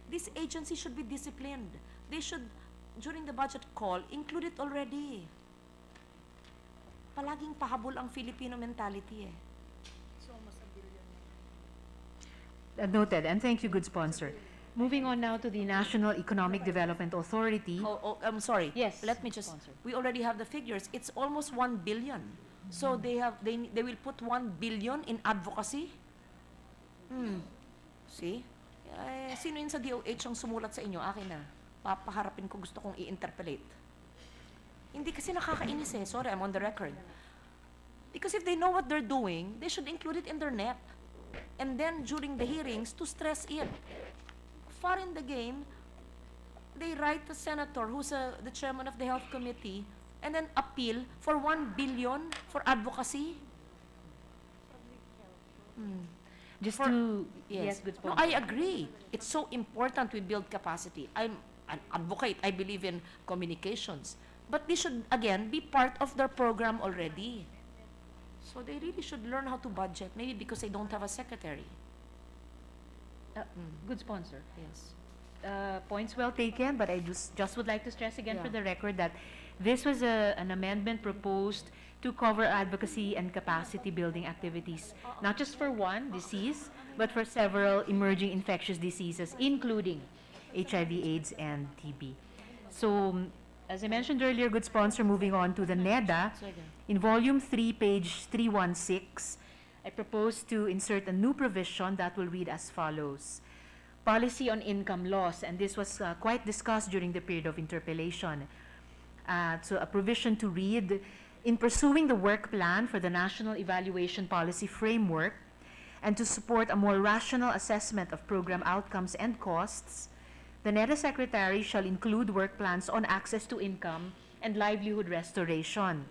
This agency should be disciplined. They should, during the budget call, include it already. Palaging pahabol ang Filipino mentality eh. Noted, and thank you, good sponsor. Moving on now to the National Economic Development Authority. I'm sorry. Yes, Let me just, sponsor. we already have the figures. It's almost 1 billion. So they will put 1 billion in advocacy. See? Sino yun sa DOH ang sumulat sa inyo? Akin na. Papaharapin ko, gusto kong i-interpolate. Hindi kasi nakakainis eh. Sorry, I'm on the record. Because if they know what they're doing, they should include it in their NEP. And then during the hearings, to stress it. Far in the game, they write the senator who's the chairman of the health committee and then appeal for 1 billion for advocacy. Just For- to, Yes, good no, sponsor. I agree. It's so important we build capacity. I'm an advocate. I believe in communications. But they should, again, be part of their program already. So they really should learn how to budget, maybe because they don't have a secretary. Good sponsor. Yes. Points well taken, but I just would like to stress again for Yeah. the record that this was an amendment proposed to cover advocacy and capacity building activities, not just for one disease, but for several emerging infectious diseases, including HIV/AIDS and TB. So, as I mentioned earlier, good sponsor, moving on to the NEDA, in Volume 3, page 316, I propose to insert a new provision that will read as follows. Policy on income loss, and this was quite discussed during the period of interpellation. So a provision to read, in pursuing the work plan for the National Evaluation Policy Framework and to support a more rational assessment of program outcomes and costs, the NEDA Secretary shall include work plans on access to income and livelihood restoration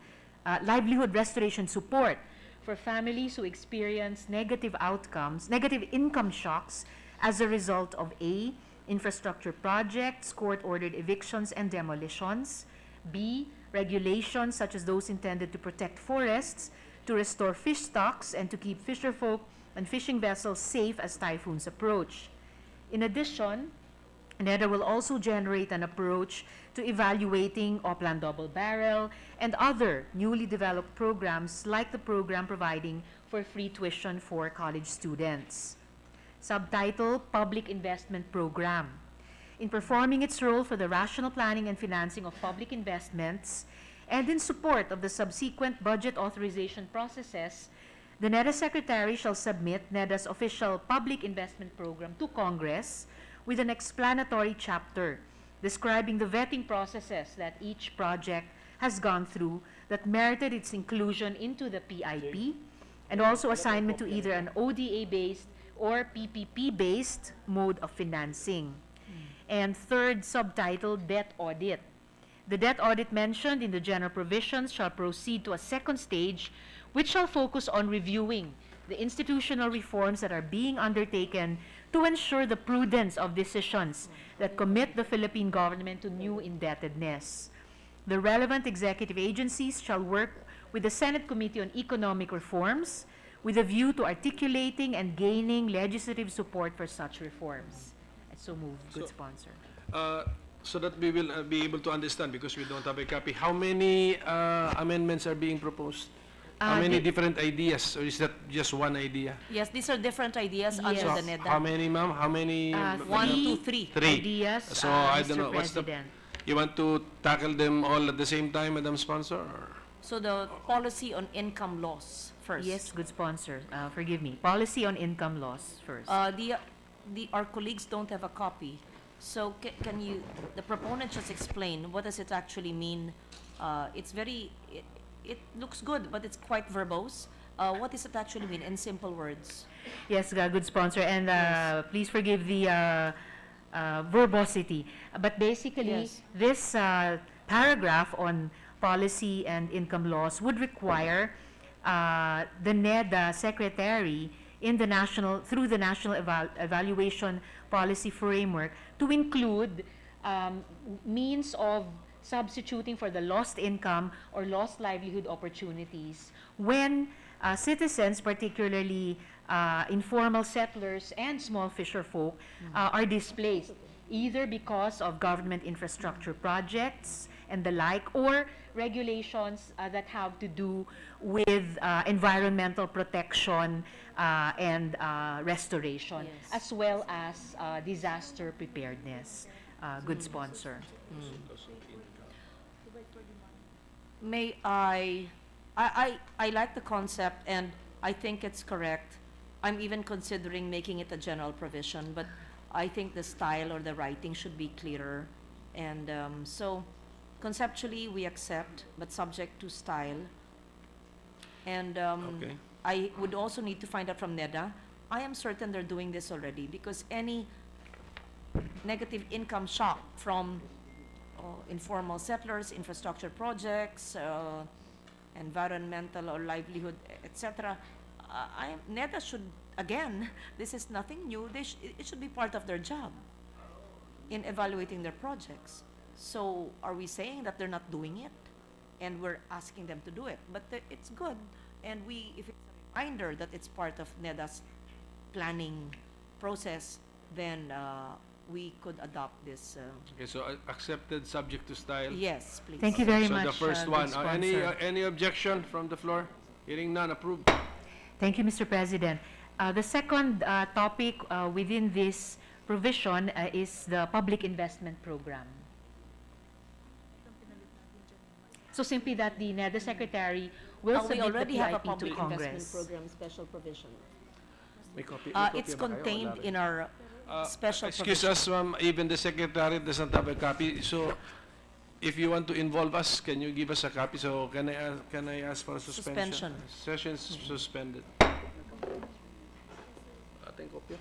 support for families who experience negative income shocks as a result of A, infrastructure projects, court-ordered evictions and demolitions, B, regulations such as those intended to protect forests, to restore fish stocks, and to keep fisherfolk and fishing vessels safe as typhoons approach. In addition, NEDA will also generate an approach to evaluating Oplan Double Barrel and other newly developed programs like the program providing for free tuition for college students. Subtitle, Public Investment Program. In performing its role for the rational planning and financing of public investments and in support of the subsequent budget authorization processes, the NEDA Secretary shall submit NEDA's official public investment program to Congress with an explanatory chapter describing the vetting processes that each project has gone through that merited its inclusion into the PIP, and also assignment to either an ODA-based or PPP-based mode of financing. And third, subtitled Debt Audit. The debt audit mentioned in the general provisions shall proceed to a second stage, which shall focus on reviewing the institutional reforms that are being undertaken to ensure the prudence of decisions that commit the Philippine government to new indebtedness. The relevant executive agencies shall work with the Senate Committee on Economic Reforms with a view to articulating and gaining legislative support for such reforms. And so moved. Good sponsor. So that we will be able to understand, because we don't have a copy, how many amendments are being proposed? How many different ideas, or is that just one idea? Yes, these are different ideas under So the NEDA. how many, ma'am? How many? 1, 2, 3. Three. Ideas, So I don't Mr. know, what's the, President. you want to tackle them all at the same time, Madam Sponsor? Or? So the policy on income loss first. Yes, good sponsor. Forgive me. Policy on income loss first. Our colleagues don't have a copy. So can you, the proponent just explain, what does it actually mean? It's very, it looks good, but it's quite verbose. What does it actually mean in simple words? Yes, good sponsor. And please forgive the verbosity. But basically, Yes. this paragraph on policy and income laws would require the NEDA secretary in the through the National Evaluation Policy Framework to include means of substituting for the lost income or lost livelihood opportunities when citizens, particularly informal settlers and small fisher folk, are displaced, either because of government infrastructure projects and the like, or regulations that have to do with environmental protection and restoration, Yes. as well as disaster preparedness. Good sponsor. May I like the concept, and I think it's correct. I'm even considering making it a general provision, but I think the style or the writing should be clearer. And so conceptually, we accept, but subject to style. And Okay. I would also need to find out from NEDA. I am certain they're doing this already, because any negative income shock from informal settlers, infrastructure projects, environmental or livelihood, etc. NEDA should, again, this is nothing new. It should be part of their job in evaluating their projects. So are we saying that they're not doing it, and we're asking them to do it? But it's good, and if it's a reminder that it's part of NEDA's planning process, then we could adopt this. Okay, so accepted subject to style. Yes, please. Thank you very So much. the first good one, sponsor. any objection from the floor? Hearing none, approved. Thank you, Mr. President. The second topic within this provision is the public investment program. So simply that the NEDA secretary will We submit the already have a PIP to public investment Congress. program special provision. May copy, It's contained in our special Excuse provision. us, ma'am, even the secretary doesn't have a copy. So if you want to involve us, can you give us a copy? So can I ask for a suspension? Suspension. Session suspended. Ating kopya.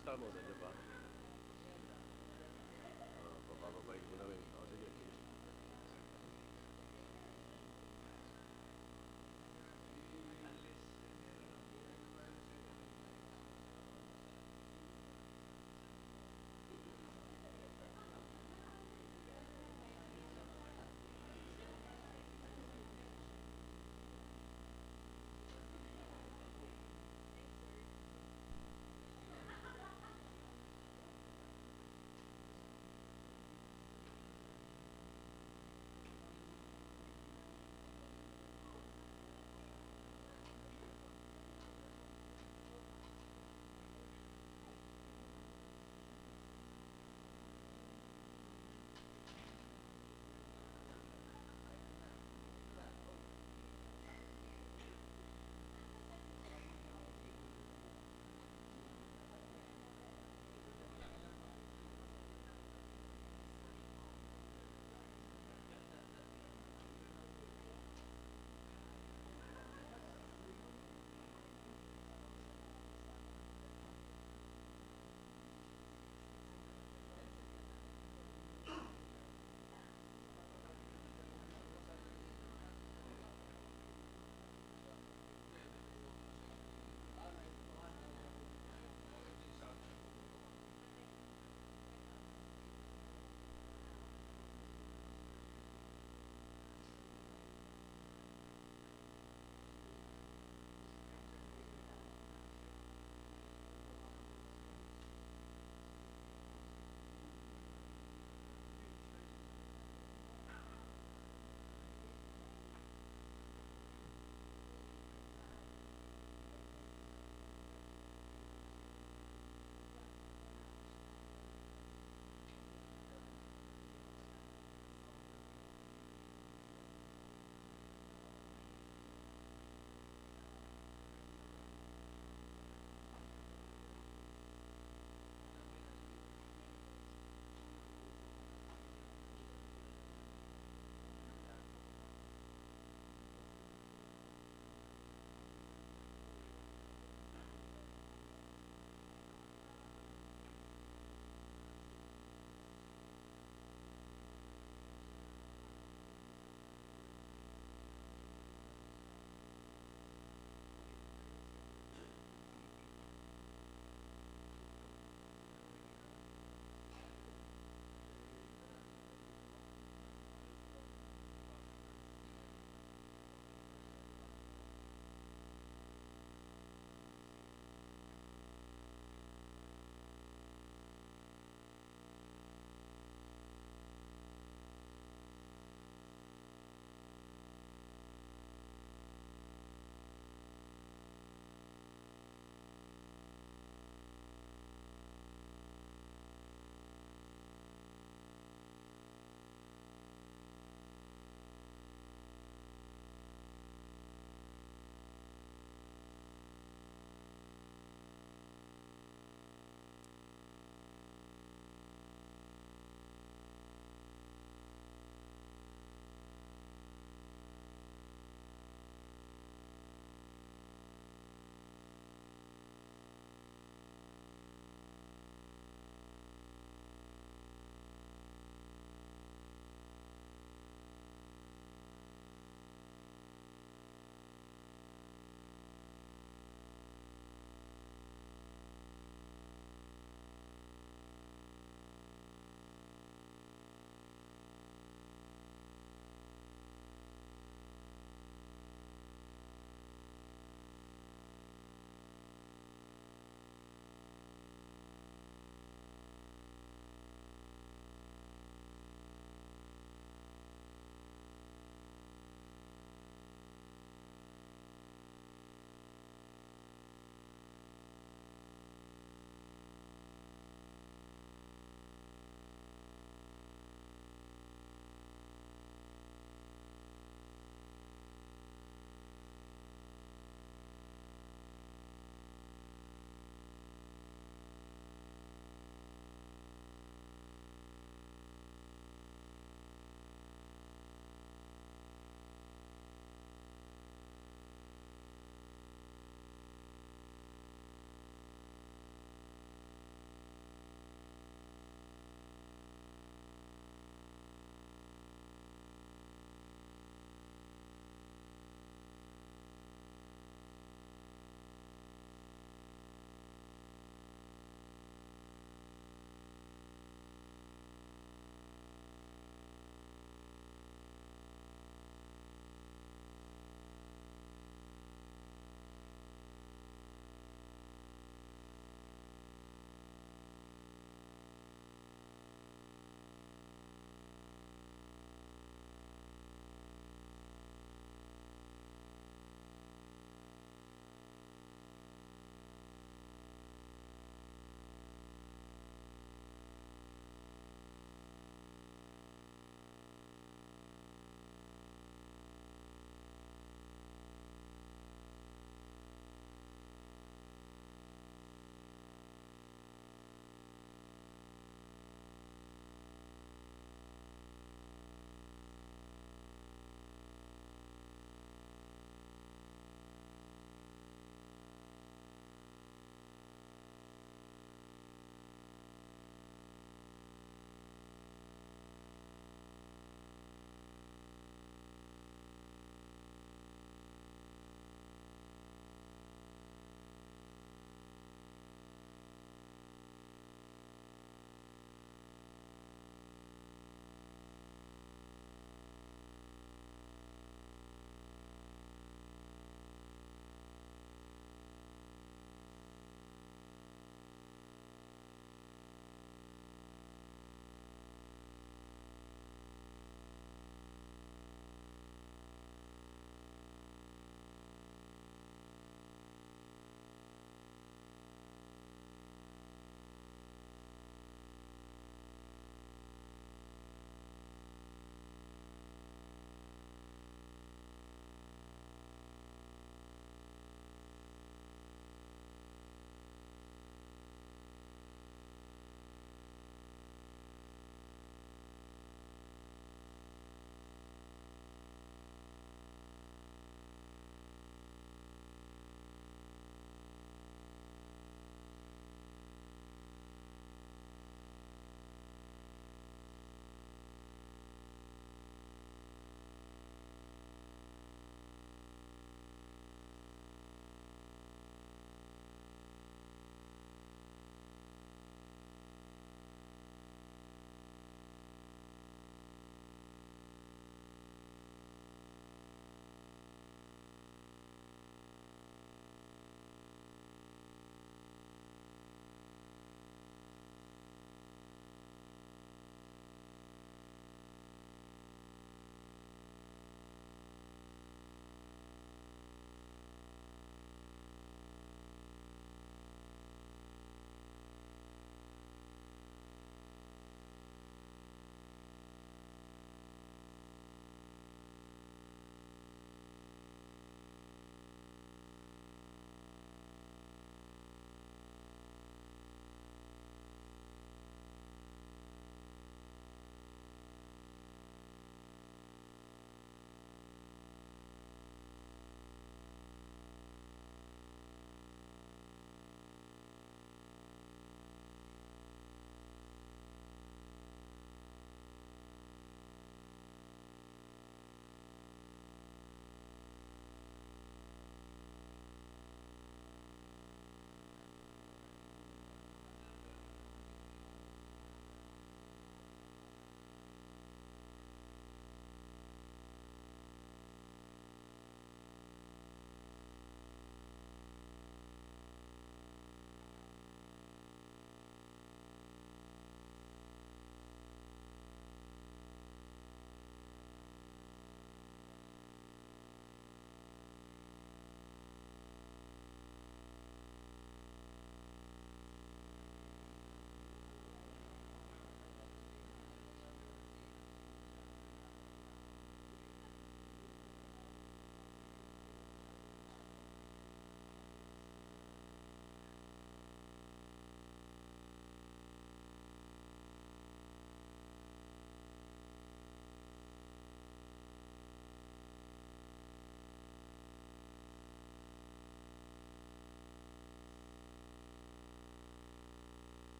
lista mo, di ba? Papababayin mo na rin. O, sige, sige.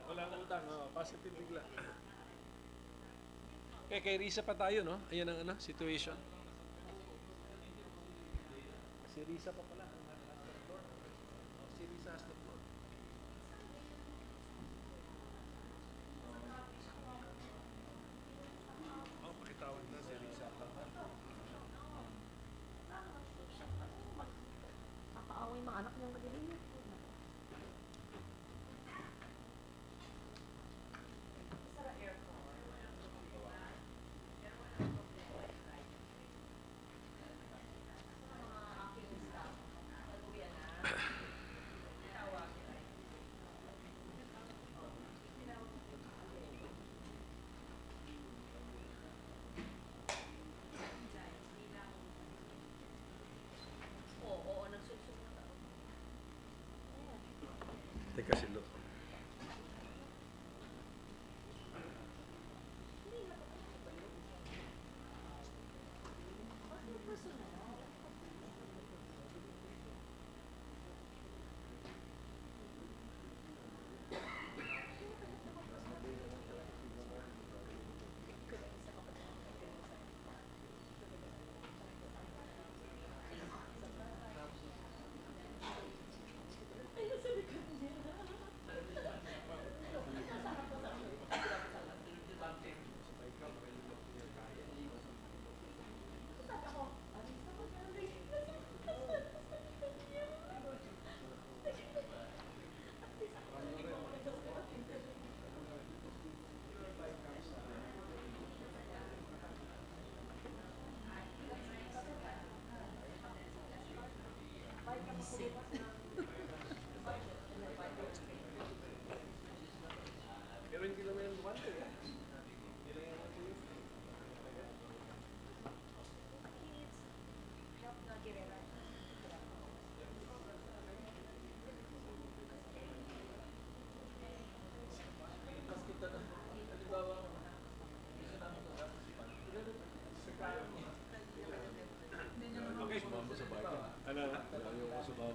Walang utang, positive bigla. Kay Risa pa tayo, no? Ayan ang situation. Si Risa pa pala. Si Risa has the floor. Pakitawan na si Risa. Nakaaway mga anak niyang magaling. Teka silo.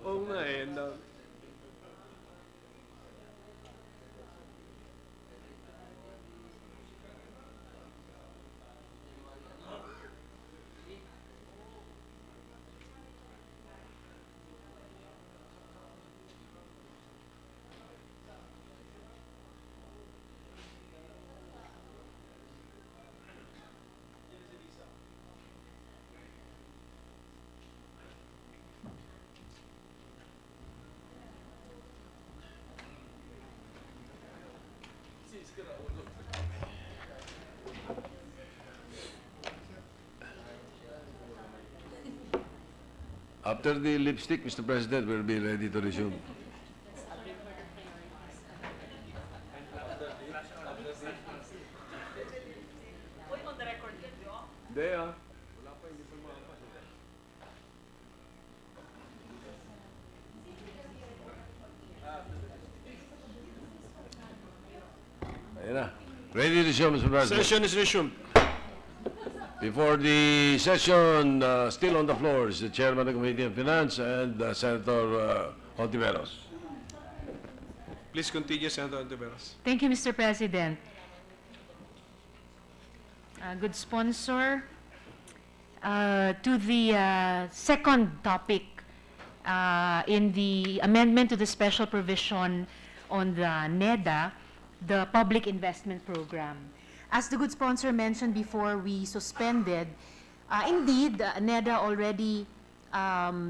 Oo nga eh. After the lipstick, Mr. President, we'll be ready to resume. Hindi ah. Ayan na. Ready to resume, Mr. President. Session is resumed. Before the session, still on the floor is the Chairman of the Committee on Finance and Senator Hontiveros. Please continue, Senator Antiveros. Thank you, Mr. President. Good sponsor. To the second topic in the amendment to the special provision on the NEDA, the Public Investment Program. As the good sponsor mentioned before, we suspended. Indeed, NEDA already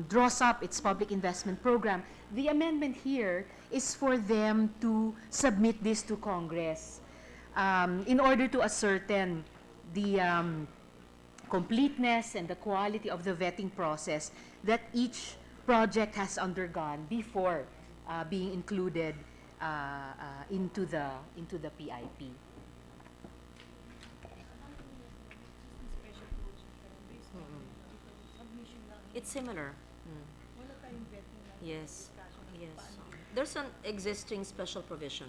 draws up its public investment program. The amendment here is for them to submit this to Congress in order to ascertain the completeness and the quality of the vetting process that each project has undergone before being included into the PIP. It's similar. Yes, yes. There's an existing special provision.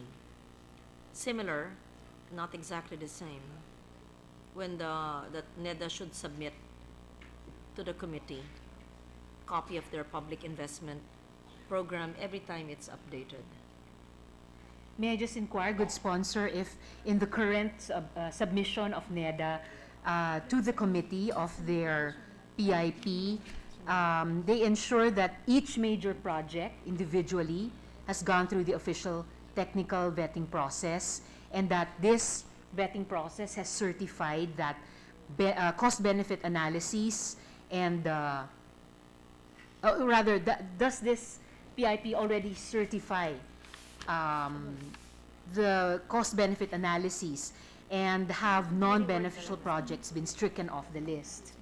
Similar, not exactly the same. When the NEDA should submit to the committee copy of their public investment program every time it's updated. May I just inquire, good sponsor, if in the current submission of NEDA to the committee of their PIP, they ensure that each major project individually has gone through the official technical vetting process, and that this vetting process has certified that cost-benefit analyses and does this PIP already certify the cost-benefit analyses, and have non-beneficial projects been stricken off the list?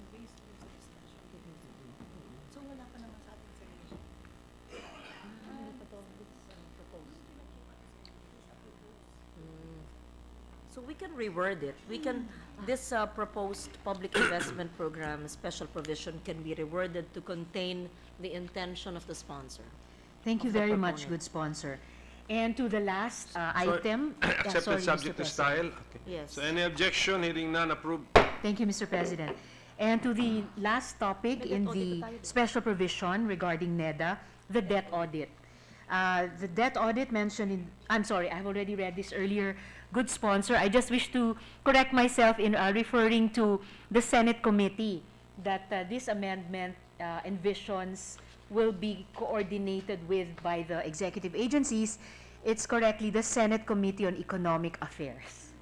So we can reword it. We can, this proposed public investment program special provision can be reworded to contain the intention of the sponsor. Thank you Of the very much, proponent. good sponsor. And to the last item. Accepted sorry, subject Mr. to style? President. Okay. Yes. So any objection? Hearing none, approved. Thank you, Mr. President. And to the last topic in the special provision regarding NEDA, the debt audit. The debt audit mentioned in, I'm sorry, I've already read this earlier, good sponsor. I just wish to correct myself in referring to the Senate committee, that this amendment envisions will be coordinated with by the executive agencies. It's correctly the Senate Committee on Economic Affairs.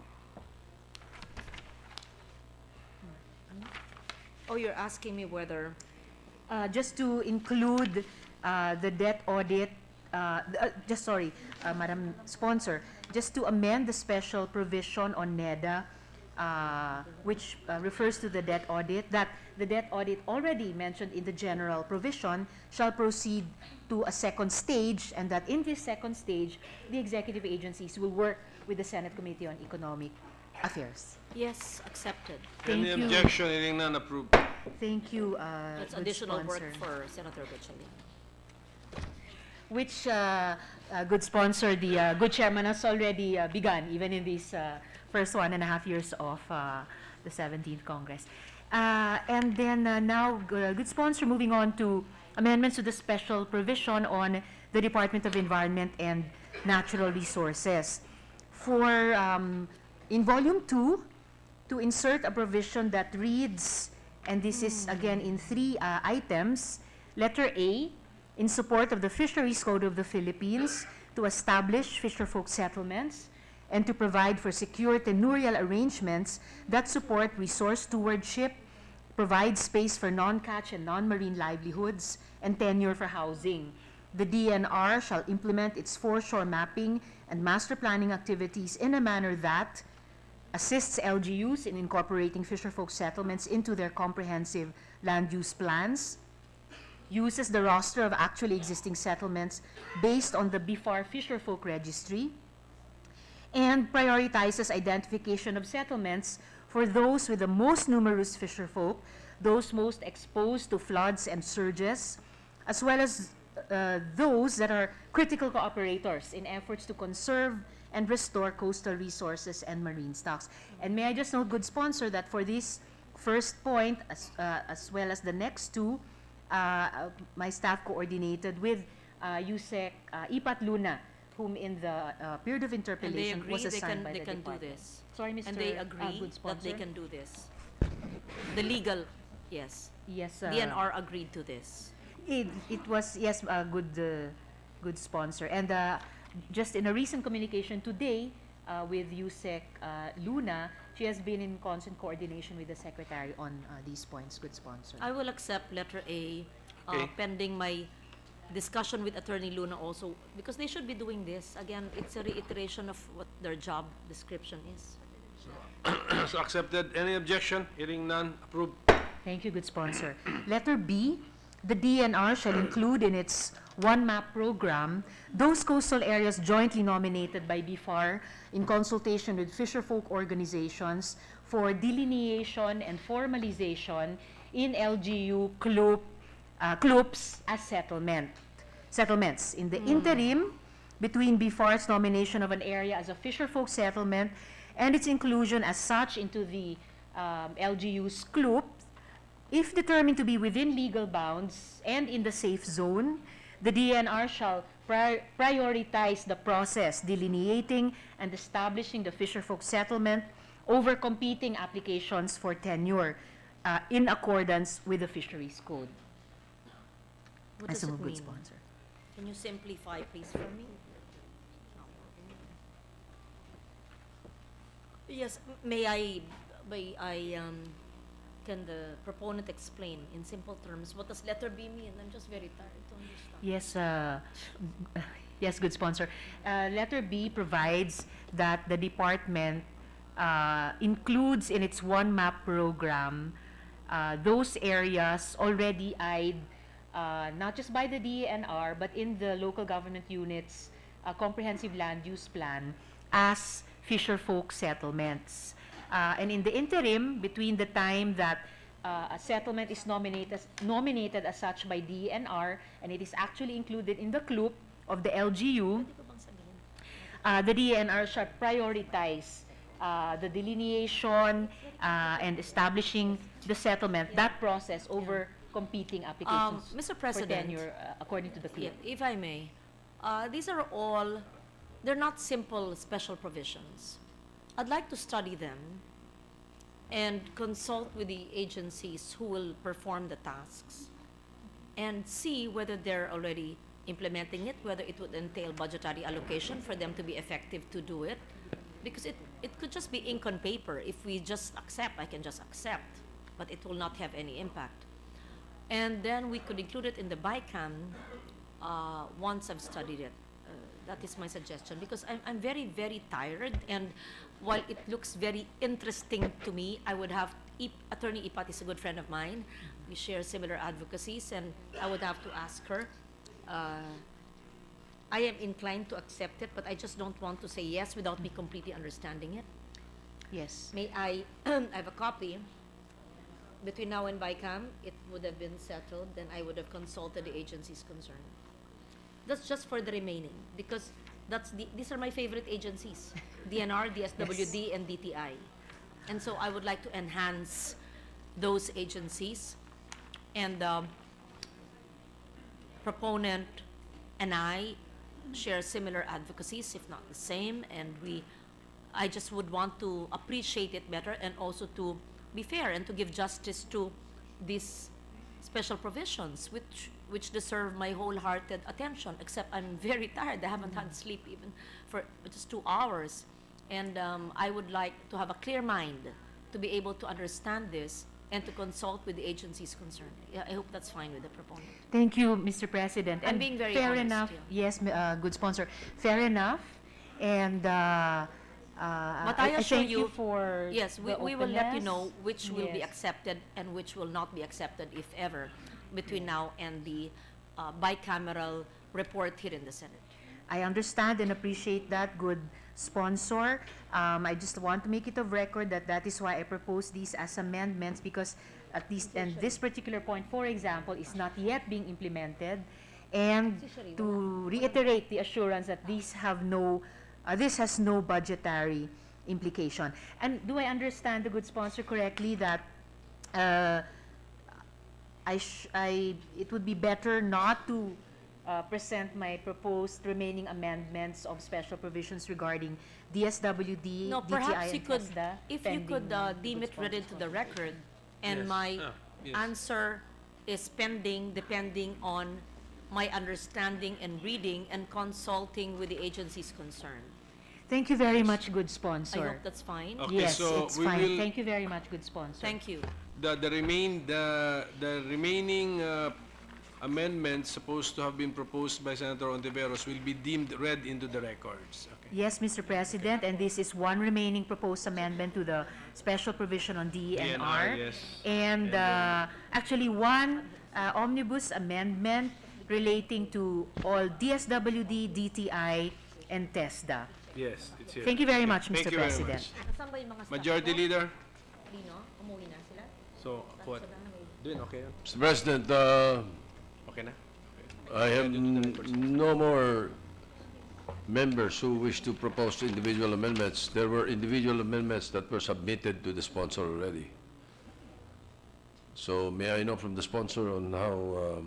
Oh, you're asking me whether, Just to include the debt audit, Madam Sponsor, just to amend the special provision on NEDA, which refers to the debt audit, that the debt audit already mentioned in the general provision shall proceed to a second stage, and that in this second stage, the executive agencies will work with the Senate Committee on Economic Affairs. yes, accepted. Thank Any you. objection? Hearing none, approved. Thank you, That's good additional work sponsor. for Senator Gatchalian. Which good sponsor, the good chairman has already begun, even in these first 1.5 years of the 17th Congress. And then now, good sponsor, moving on to amendments to the special provision on the Department of Environment and Natural Resources. For, in Volume 2, to insert a provision that reads, and this is again in 3 items, letter A, in support of the Fisheries Code of the Philippines, to establish fisherfolk settlements and to provide for secure tenurial arrangements that support resource stewardship, provide space for non-catch and non-marine livelihoods, and tenure for housing. The DNR shall implement its foreshore mapping and master planning activities in a manner that assists LGUs in incorporating fisherfolk settlements into their comprehensive land use plans, uses the roster of actually existing settlements based on the BIFAR Fisherfolk Registry, and prioritizes identification of settlements for those with the most numerous fisherfolk, those most exposed to floods and surges, as well as those that are critical cooperators in efforts to conserve and restore coastal resources and marine stocks. And may I just note, good sponsor, that for this first point, as well as the next two, my staff coordinated with USEC Ipat Luna, whom in the period of And they interpellation agree was they assigned can, by they the can do department. this. Sorry, Mr. And they agree good that they sponsor. can do this. The legal, yes. Yes, DNR agreed to this. it was, yes, a good sponsor. And just in a recent communication today with USEC Luna, she has been in constant coordination with the Secretary on these points. Good sponsor. I will accept letter A, Okay. pending my discussion with Attorney Luna also, because they should be doing this. Again, it's a reiteration of what their job description is. So accepted. Any objection? Hearing none, approved. Thank you, good sponsor. Letter B, the DNR shall include in its One Map program those coastal areas jointly nominated by BIFAR in consultation with fisherfolk organizations for delineation and formalization in LGU CLUPs as settlements. In the interim, between BIFAR's nomination of an area as a fisherfolk settlement and its inclusion as such into the LGU's CLUP, if determined to be within legal bounds and in the safe zone, the DNR shall prioritize the process delineating and establishing the fisherfolk settlement over competing applications for tenure in accordance with the Fisheries Code. What As does a it good mean? sponsor. Can you simplify, please, for me? Yes, can the proponent explain in simple terms what does letter B mean? I'm just very tired to understand. Yes, yes, good sponsor. Letter B provides that the department includes in its One Map program those areas already eyed not just by the DENR but in the local government units comprehensive land use plan as fisherfolk settlements. And in the interim, between the time that a settlement is nominated as such by DENR and it is actually included in the CLUP of the LGU, the DENR shall prioritize the delineation and establishing the settlement, that process over competing applications Mr. for President, tenure according to the CLUP. yeah, if I may, these are all, they're not simple special provisions. I'd like to study them and consult with the agencies who will perform the tasks and see whether they're already implementing it, whether it would entail budgetary allocation for them to be effective to do it. Because it could just be ink on paper. If we just accept, I can just accept, but it will not have any impact. And then we could include it in the BICAM once I've studied it. That is my suggestion, because I'm very, very tired, and while it looks very interesting to me, I would have, Attorney Ipat is a good friend of mine. We share similar advocacies, and I would have to ask her. I am inclined to accept it, but I just don't want to say yes without me completely understanding it. Yes. May I have a copy? Between now and BICAM, it would have been settled, then I would have consulted the agencies concerned. That's just for the remaining, because these are my favorite agencies, DNR, DSWD, and DTI. And so I would like to enhance those agencies. And proponent and I share similar advocacies, if not the same, and I just would want to appreciate it better and also to be fair and to give justice to these special provisions, which deserve my wholehearted attention, except I'm very tired. I haven't had sleep even for just 2 hours. And I would like to have a clear mind to be able to understand this and to consult with the agencies concerned. I hope that's fine with the proponent. Thank you, Mr. President. I'm And being very fair honest, enough. yeah. Yes, good sponsor. Fair enough. And But I assure thank you you, for yes, the we will let you openness. know which will be Yes. accepted and which will not be accepted, if ever, between now and the bicameral report here in the Senate. I understand and appreciate that, good sponsor. I just want to make it of record that is why I propose these as amendments, because at least, and this particular point, for example, is not yet being implemented, and to reiterate the assurance that these have no, this has no budgetary implication. And do I understand the good sponsor correctly that it would be better not to present my proposed remaining amendments of special provisions regarding DSWD, No, DTI, perhaps you and could, TESDA, if you could pending deem good it read into the record, and Yes. my Yes. answer is pending, depending on my understanding and reading and consulting with the agencies concerned. Thank you very much, good I sponsor. hope that's fine. Okay, Yes, so it's we fine. will- Thank you very much, good sponsor. Thank you. The remaining amendments supposed to have been proposed by Senator Ontiveros will be deemed read into the records. Okay. Yes, Mr. President, and this is one remaining proposed amendment to the special provision on DENR. yes. And actually one omnibus amendment relating to all DSWD, DTI, and TESDA. Yes, it's here. Thank you very much, Thank Mr. you very President. much. Nasaan ba yung mga staff Majority ko? Leader. Dino, umuwi na sila? So, what? Doing okay yun? Mr. President, Okay na? I have no more members who wish to propose individual amendments. There were individual amendments that were submitted to the sponsor already. So may I know from the sponsor on how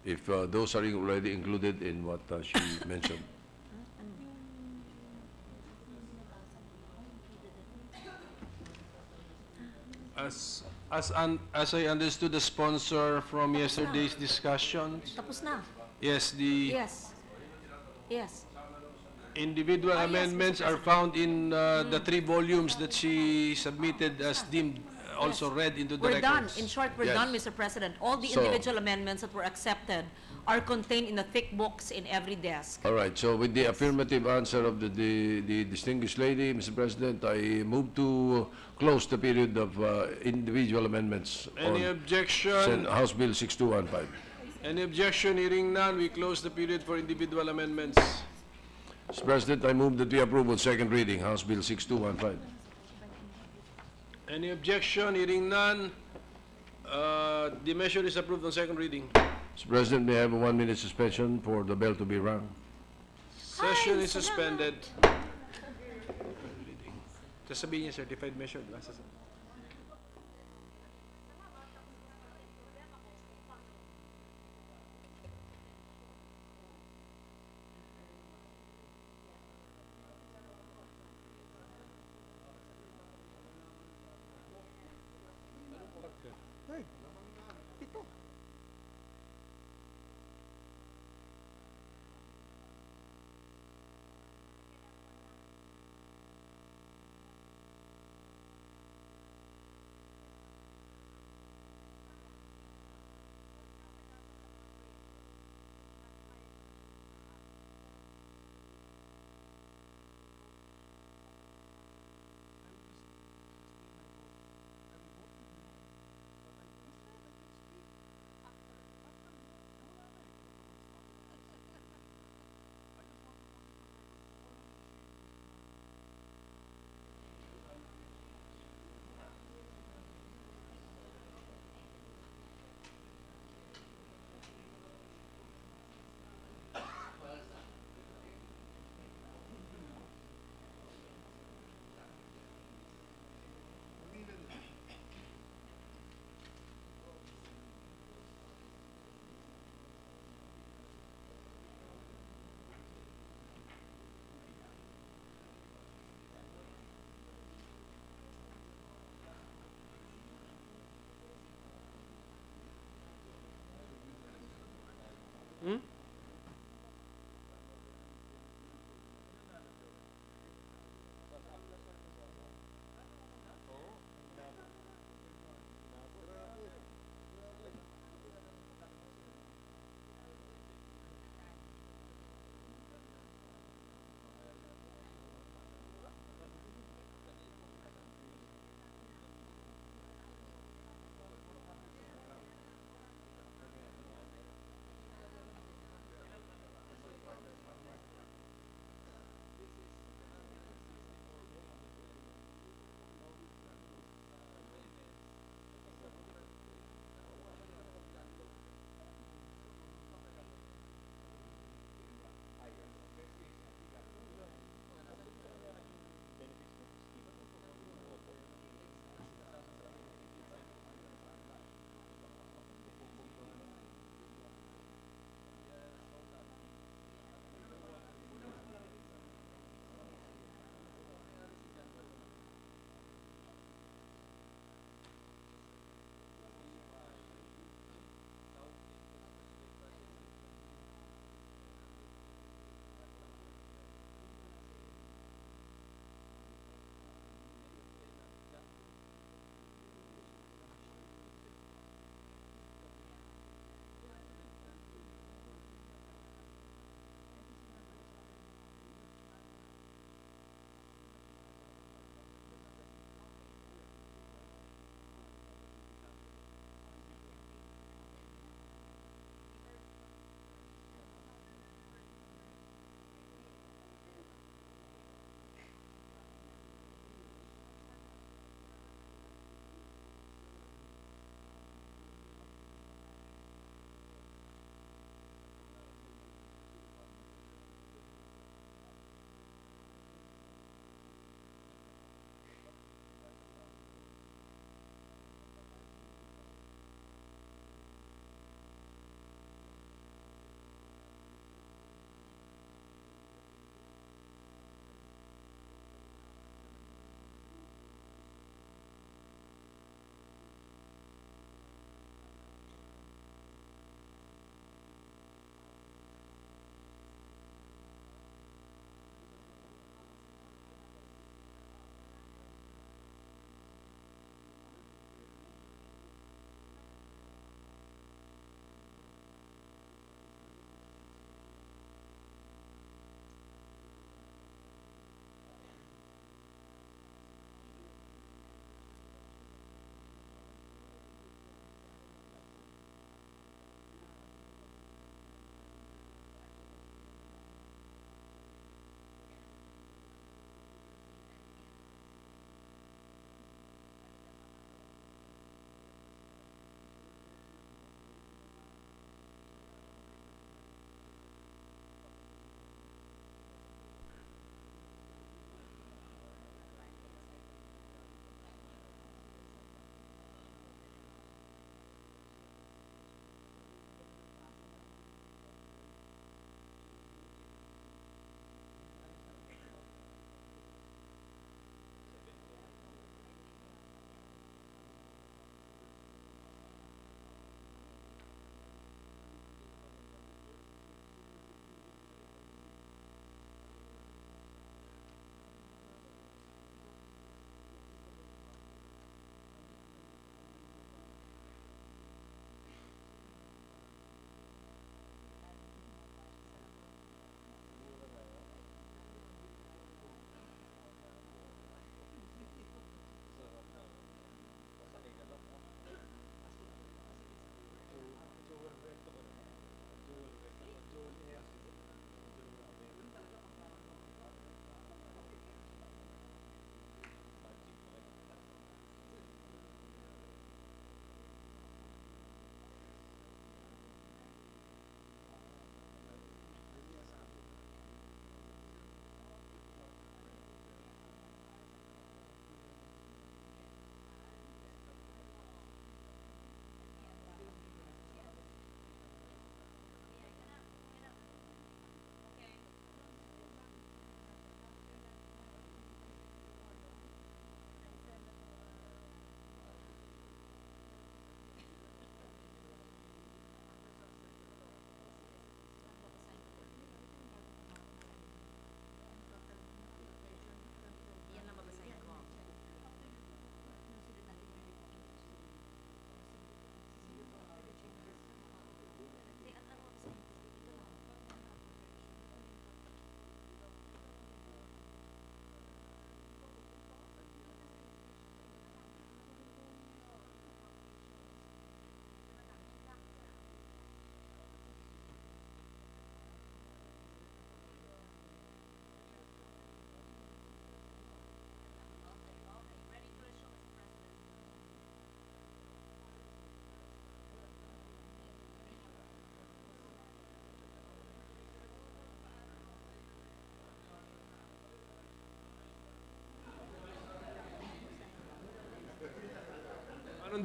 if those are already included in what she mentioned. As I understood the sponsor from yesterday's discussions, Tapos na. yes, the Yes. Yes. individual yes, Mr. amendments are found in the 3 volumes that she submitted as deemed also read into the We're done. records. In short, we're Yes. done, Mr. President. All the So- individual amendments that were accepted are contained in the thick books in every desk. All right, so with the affirmative answer of the distinguished lady, Mr. President, I move to close the period of individual amendments Any on objection? House Bill 6215. Any objection? Hearing none, we close the period for individual amendments. Mr. President, I move that we approve on second reading House Bill 6215. Any objection? Hearing none, the measure is approved on second reading. Mr. President, may I have a 1-minute suspension for the bell to be rung? Session is suspended. Sasabihin niya certified measure.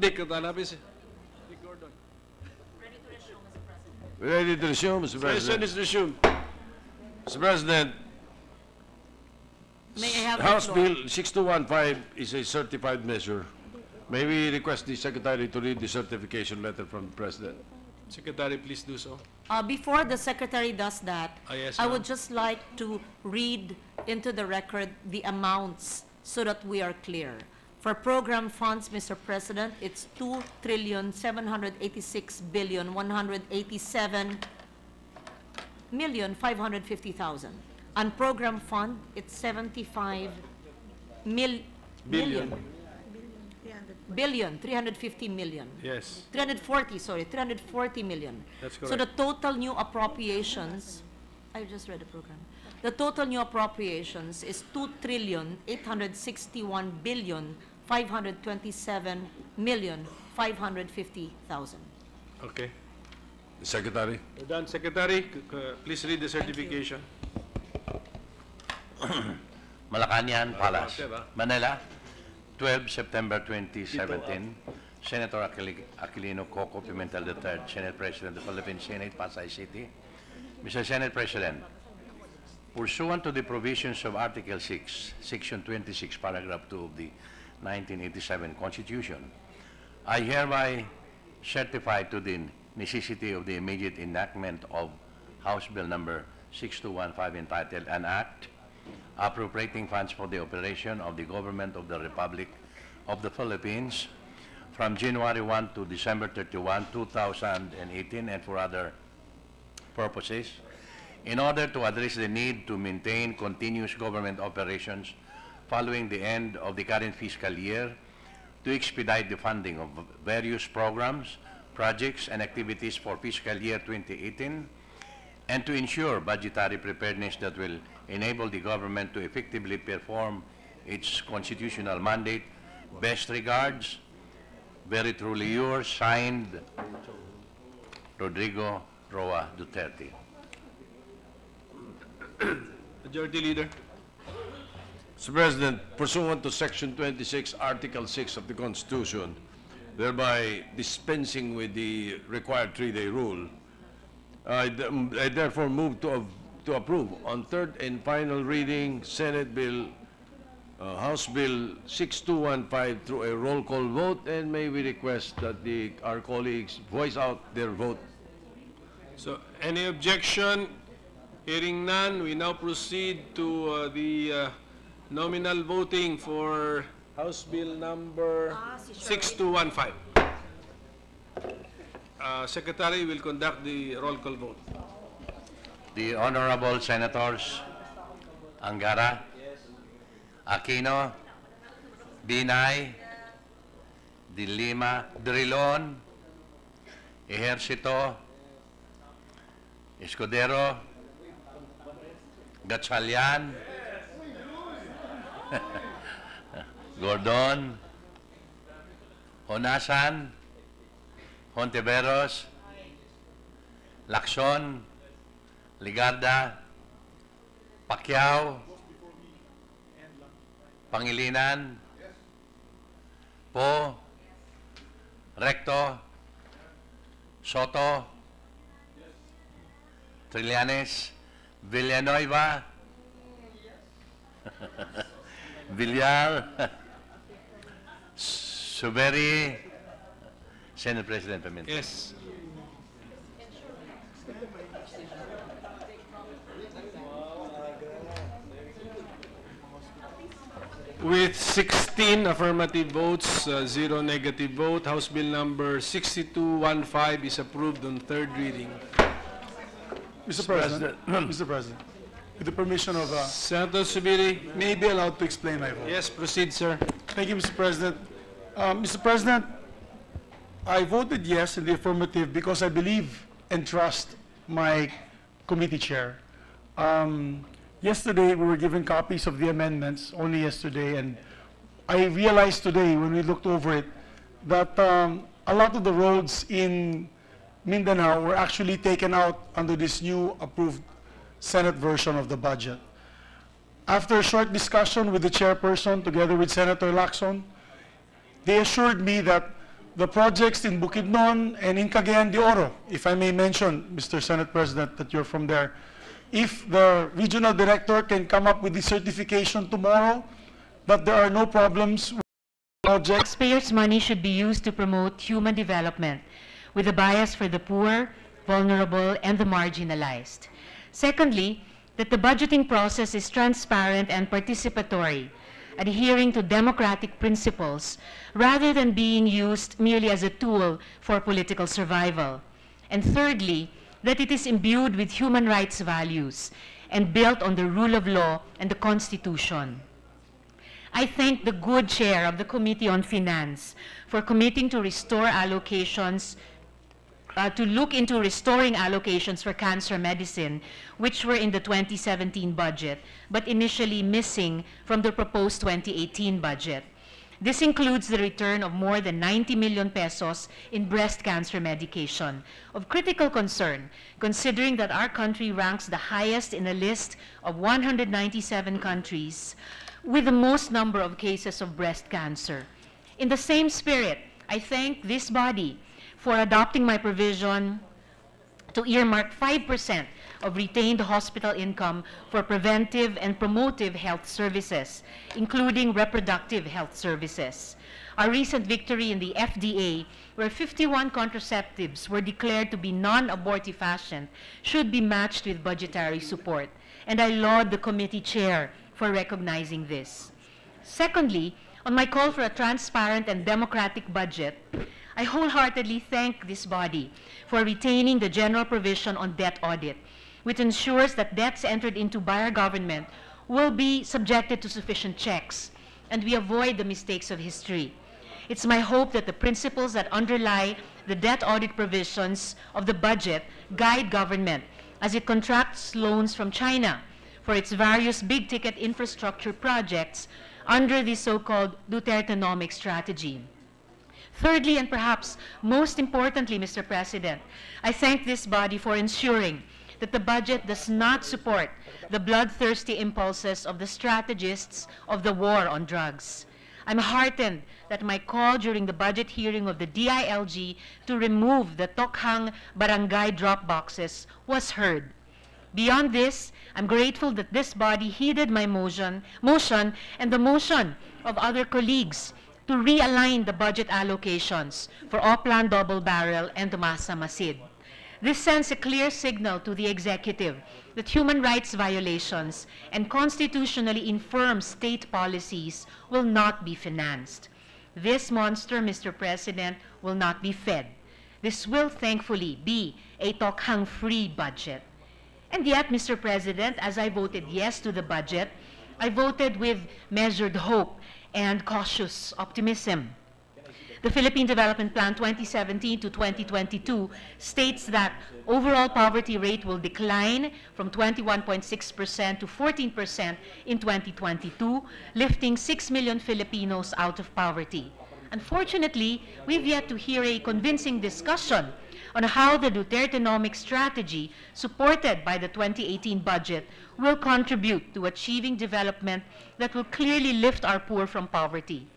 Dick, katanapis. Ready to resume, Mr. Session President. is resumed. Mr. President, May I have the House floor? Bill 6215 is a certified measure. May we request the Secretary to read the certification letter from the President? Secretary, please do so. Before the Secretary does that, Yes, I ma'am. would just like to read into the record the amounts so that we are clear. For program funds, Mr. President, it's 2,786,187,550,000. On program fund, it's 75 billion, 350 million. Yes. 340 million. That's So the correct. total new appropriations, I just read the program. The total new appropriations is 2,861,527,550,000. Okay. The Secretary? We're done. Secretary, please read the certification. Malacanang Palace, Rapporteur, ah. Manila, 12 September 2017. Senator Aquilino Coco Pimentel III, Senate President of the Philippine Senate, Pasay City. Mr. Senate President, pursuant to the provisions of Article 6, Section 26, Paragraph 2 of the 1987 Constitution, I hereby certify to the necessity of the immediate enactment of House Bill number 6215 entitled An Act appropriating funds for the operation of the government of the Republic of the Philippines from January 1 to December 31, 2018, and for other purposes, in order to address the need to maintain continuous government operations following the end of the current fiscal year, to expedite the funding of various programs, projects, and activities for fiscal year 2018, and to ensure budgetary preparedness that will enable the government to effectively perform its constitutional mandate. Best regards, very truly yours, signed, Rodrigo Roa Duterte. Majority Leader. Mr. President, pursuant to Section 26, Article 6 of the Constitution, thereby dispensing with the required 3-day rule, I therefore move to approve on third and final reading Senate Bill, House Bill 6215 through a roll call vote, and may we request that our colleagues voice out their vote. So, any objection? Hearing none, we now proceed to the nominal voting for House Bill number 6215. Secretary will conduct the roll call vote. The Honorable Senators Angara, Aquino, Binay, De Lima, Drilon, Ejercito, Escudero, Gatchalian, Gordon, Honasan, Hontiveros, Lacson, Ligarda, Pacquiao, Pangilinan, Po, Recto, Soto, Trillanes, Villanueva, Villar, Suberi, Senate President Pimentel. Yes. With 16 affirmative votes, 0 negative vote, House Bill number 6215 is approved on third reading. Mr. President, Mr. President, with the permission of, Senator Subiri. may I be allowed to explain my vote? Yes, proceed, sir. Thank you, Mr. President. Mr. President, I voted yes in the affirmative because I believe and trust my committee chair. Yesterday, we were given copies of the amendments, only yesterday, and I realized today, when we looked over it, that a lot of the roads in Mindanao were actually taken out under this new approved Senate version of the budget. After a short discussion with the chairperson, together with Senator Lacson, they assured me that the projects in Bukidnon and in Cagayan de Oro, if I may mention, Mr. Senate President, that you're from there, if the regional director can come up with the certification tomorrow that there are no problems with projects. Taxpayers' money should be used to promote human development with a bias for the poor, vulnerable, and the marginalized. Secondly, that the budgeting process is transparent and participatory, adhering to democratic principles rather than being used merely as a tool for political survival. And thirdly, that it is imbued with human rights values and built on the rule of law and the Constitution. I thank the good chair of the Committee on Finance for committing to restore allocations, to look into restoring allocations for cancer medicine, which were in the 2017 budget, but initially missing from the proposed 2018 budget. This includes the return of more than 90 million pesos in breast cancer medication, of critical concern, considering that our country ranks the highest in a list of 197 countries with the most number of cases of breast cancer. In the same spirit, I thank this body for adopting my provision to earmark 5% of retained hospital income for preventive and promotive health services, including reproductive health services. Our recent victory in the FDA, where 51 contraceptives were declared to be non-abortive fashion, should be matched with budgetary support, and I laud the committee chair for recognizing this. Secondly, on my call for a transparent and democratic budget, I wholeheartedly thank this body for retaining the general provision on debt audit, which ensures that debts entered into by our government will be subjected to sufficient checks, and we avoid the mistakes of history. It's my hope that the principles that underlie the debt audit provisions of the budget guide government as it contracts loans from China for its various big-ticket infrastructure projects under the so-called Dutertenomic strategy. Thirdly, and perhaps most importantly, Mr. President, I thank this body for ensuring that the budget does not support the bloodthirsty impulses of the strategists of the war on drugs. I'm heartened that my call during the budget hearing of the DILG to remove the Tokhang barangay drop boxes was heard. Beyond this, I'm grateful that this body heeded my motion and the motion of other colleagues to realign the budget allocations for Oplan Double Barrel and Masa Masid. This sends a clear signal to the executive that human rights violations and constitutionally infirm state policies will not be financed. This monster, Mr. President, will not be fed. This will thankfully be a Tokhang-free budget. And yet, Mr. President, as I voted yes to the budget, I voted with measured hope and cautious optimism. The Philippine Development Plan 2017 to 2022 states that overall poverty rate will decline from 21.6% to 14% in 2022, lifting 6 million Filipinos out of poverty. Unfortunately, we've yet to hear a convincing discussion on how the Dutertenomic strategy, supported by the 2018 budget, will contribute to achieving development that will clearly lift our poor from poverty.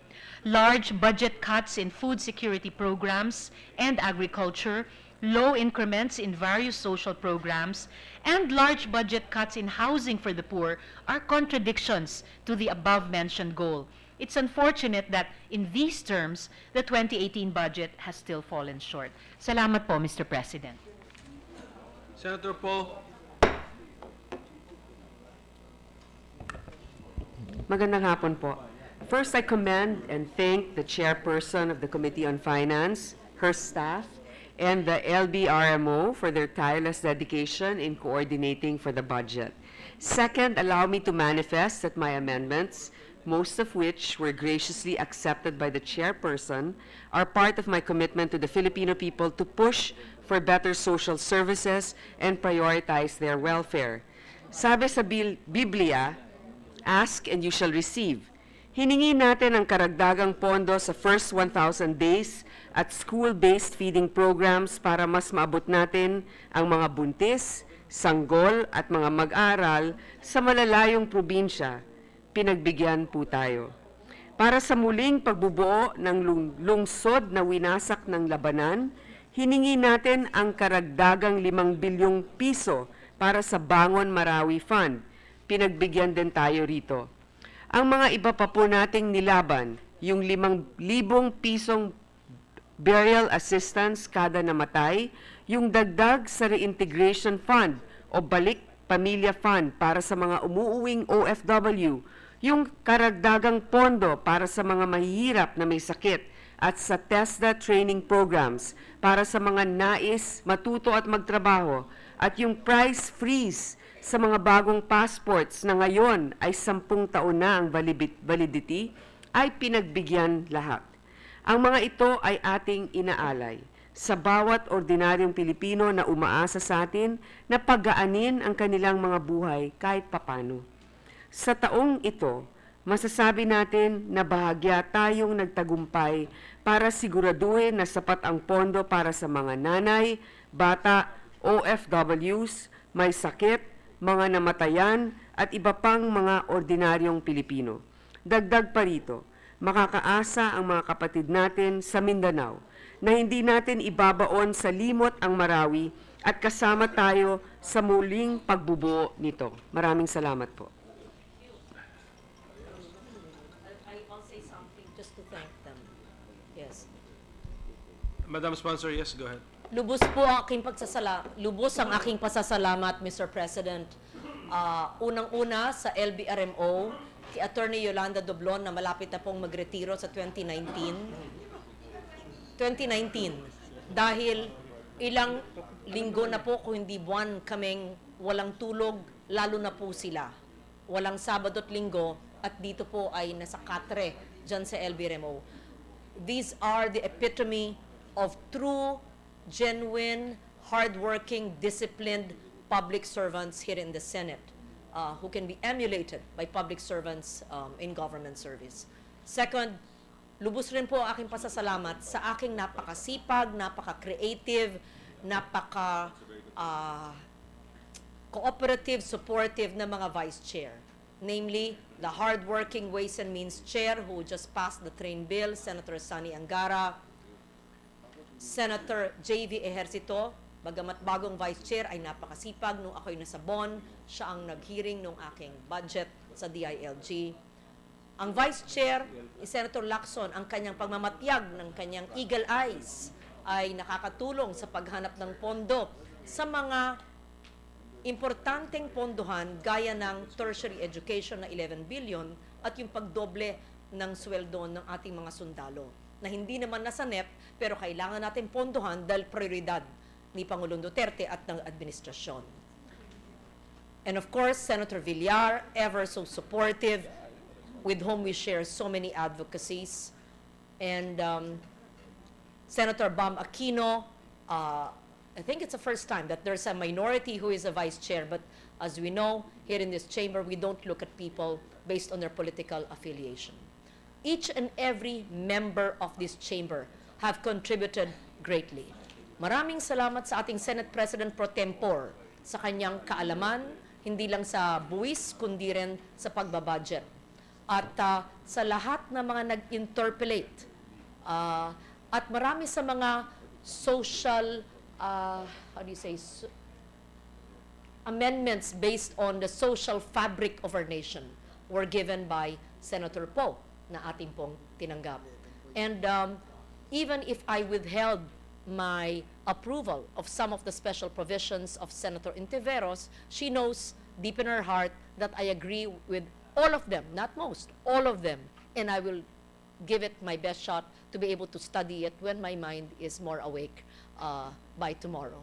Large budget cuts in food security programs and agriculture, low increments in various social programs, and large budget cuts in housing for the poor are contradictions to the above-mentioned goal. It's unfortunate that in these terms, the 2018 budget has still fallen short. Salamat po, Mr. President. Senator Paul. Magandang hapon po. First, I commend and thank the chairperson of the Committee on Finance, her staff, and the LBRMO for their tireless dedication in coordinating for the budget. Second, allow me to manifest that my amendments, most of which were graciously accepted by the chairperson, are part of my commitment to the Filipino people to push for better social services and prioritize their welfare. Sabi sa Biblia, ask and you shall receive. Hiningi natin ang karagdagang pondo sa first 1,000 days at school-based feeding programs para mas maabot natin ang mga buntis, sanggol at mga mag-aral sa malalayong probinsya. Pinagbigyan po tayo. Para sa muling pagbubuo ng lungsod na winasak ng labanan, hiningi natin ang karagdagang 5 bilyong piso para sa Bangon Marawi Fund. Pinagbigyan din tayo rito. Ang mga iba pa po nating nilaban, yung 5,000 pisong burial assistance kada namatay, yung dagdag sa reintegration fund o balik pamilya fund para sa mga umuuwing OFW, yung karagdagang pondo para sa mga mahihirap na may sakit at sa TESDA training programs para sa mga nais matuto at magtrabaho at yung price freeze sa mga bagong passports na ngayon ay 10 taon na ang validity ay pinagbigyan lahat. Ang mga ito ay ating inaalay sa bawat ordinaryong Pilipino na umaasa sa atin na pagaanin ang kanilang mga buhay kahit papano. Sa taong ito, masasabi natin na bahagya tayong nagtagumpay para siguraduhin na sapat ang pondo para sa mga nanay, bata, OFWs, may sakit, mga namatayan at iba pang mga ordinaryong Pilipino. Dagdag pa rito, makakaasa ang mga kapatid natin sa Mindanao na hindi natin ibabaon sa limot ang Marawi at kasama tayo sa muling pagbubuo nito. Maraming salamat po. I'll say something just to thank them. Yes. Madam Sponsor, yes, go ahead. Lubos ang aking pasasalamat, Mr. President. Unang-una sa LBRMO, kay Attorney Yolanda Doblon na malapit na pong magretiro sa 2019. Dahil ilang linggo na po, kung hindi buwan, kaming walang tulog, lalo na po sila. Walang Sabado at Linggo, at dito po ay nasa katre dyan sa LBRMO. These are the epitome of true, genuine, hardworking, disciplined public servants here in the Senate who can be emulated by public servants in government service. Second, lubos rin po aking pasasalamat sa aking napakasipag, napaka-creative, napaka-cooperative, supportive na mga vice chair. Namely, the hardworking Ways and Means Chair who just passed the train bill, Senator Sani Angara, Senator J.V. Ejercito, bagamat bagong Vice Chair ay napakasipag. Nung ako'y nasa Bonn, siya ang nag-hearing nung aking budget sa DILG. Ang Vice Chair, Senator Lacson, ang kanyang pagmamatyag ng kanyang eagle eyes ay nakakatulong sa paghanap ng pondo sa mga importanteng pondohan gaya ng tertiary education na 11 billion at yung pagdoble ng sweldo ng ating mga sundalo na hindi naman nasa NEP pero kailangan natin pondohan dahil prioridad ni Pangulong Duterte at ng administrasyon. And of course, Senator Villar, ever so supportive, with whom we share so many advocacies. And Senator Bam Aquino, I think it's the first time that there's a minority who is a vice chair, but as we know, here in this chamber, we don't look at people based on their political affiliation. Each and every member of this chamber have contributed greatly. Maraming salamat sa ating Senate President Pro Tempore sa kanyang kaalaman, hindi lang sa buwis, kundi rin sa pagbabudget. At sa lahat ng mga nag-interpolate at marami sa mga social amendments based on the social fabric of our nation were given by Senator Poe na ating pong tinanggap. And even if I withheld my approval of some of the special provisions of Senator Intiveros, she knows deep in her heart that I agree with all of them, not most, all of them, and I will give it my best shot to be able to study it when my mind is more awake by tomorrow.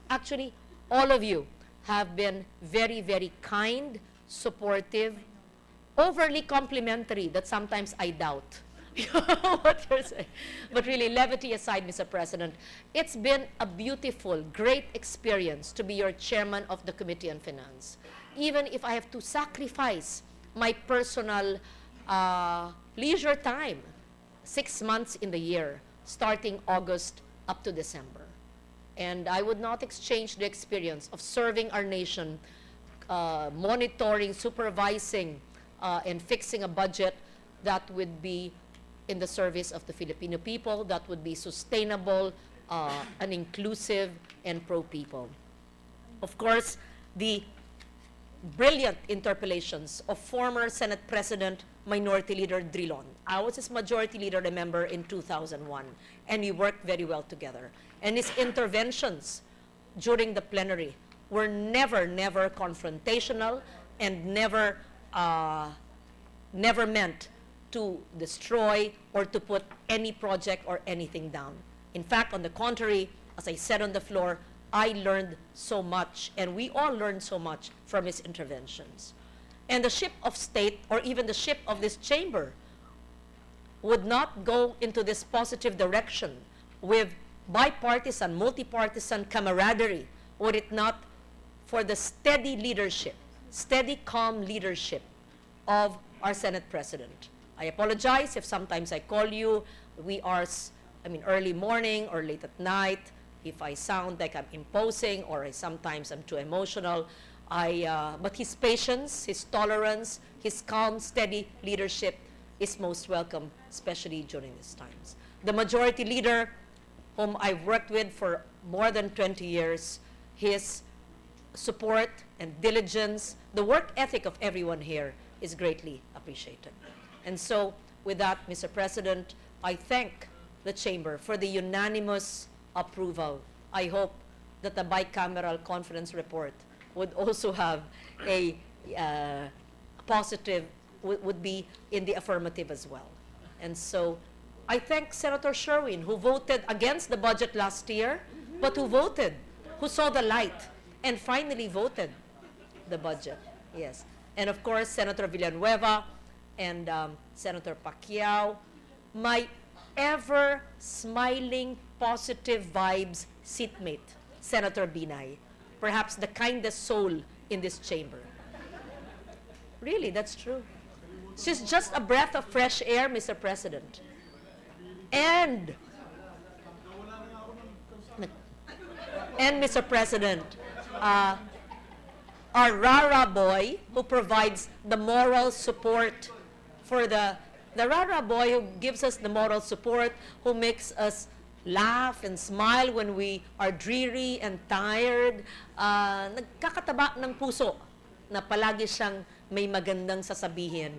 Actually, all of you have been very, very kind, supportive, overly complimentary that sometimes I doubt what you're saying. But really, levity aside, Mr. President, it's been a beautiful, great experience to be your chairman of the Committee on Finance. Even if I have to sacrifice my personal leisure time, 6 months in the year, starting August up to December. And I would not exchange the experience of serving our nation, monitoring, supervising, and fixing a budget that would be in the service of the Filipino people, that would be sustainable, and inclusive, and pro-people. Of course, the brilliant interpellations of former Senate President Minority Leader Drilon. I was his Majority Leader, remember, in 2001, and we worked very well together. And his interventions during the plenary were never confrontational and never meant to destroy or to put any project or anything down. In fact, on the contrary, as I said on the floor, I learned so much, and we all learned so much from his interventions. And the ship of state, or even the ship of this chamber, would not go into this positive direction with bipartisan, multi-partisan camaraderie, were it not for the steady leadership, steady, calm leadership of our Senate President. I apologize if sometimes I call you, early morning or late at night, if I sound like I'm imposing or sometimes I'm too emotional. But his patience, his tolerance, his calm, steady leadership is most welcome, especially during these times. The Majority Leader, whom I've worked with for more than 20 years, his support and diligence, the work ethic of everyone here is greatly appreciated. And so, with that, Mr. President, I thank the Chamber for the unanimous approval. I hope that the bicameral conference report would also have a positive, would be in the affirmative as well. And so I thank Senator Sherwin, who voted against the budget last year, but who saw the light and finally voted the budget. Yes. And of course, Senator Villanueva and Senator Pacquiao, my ever smiling, positive vibes seatmate, Senator Binay, perhaps the kindest soul in this chamber. Really, that's true. She's just a breath of fresh air, Mr. President. And Mr. President, our Rara boy who provides the moral support for the Rara boy who gives us the moral support, who makes us laugh and smile when we are dreary and tired, nagkakataba ng puso na palagi siyang may magandang sasabihin.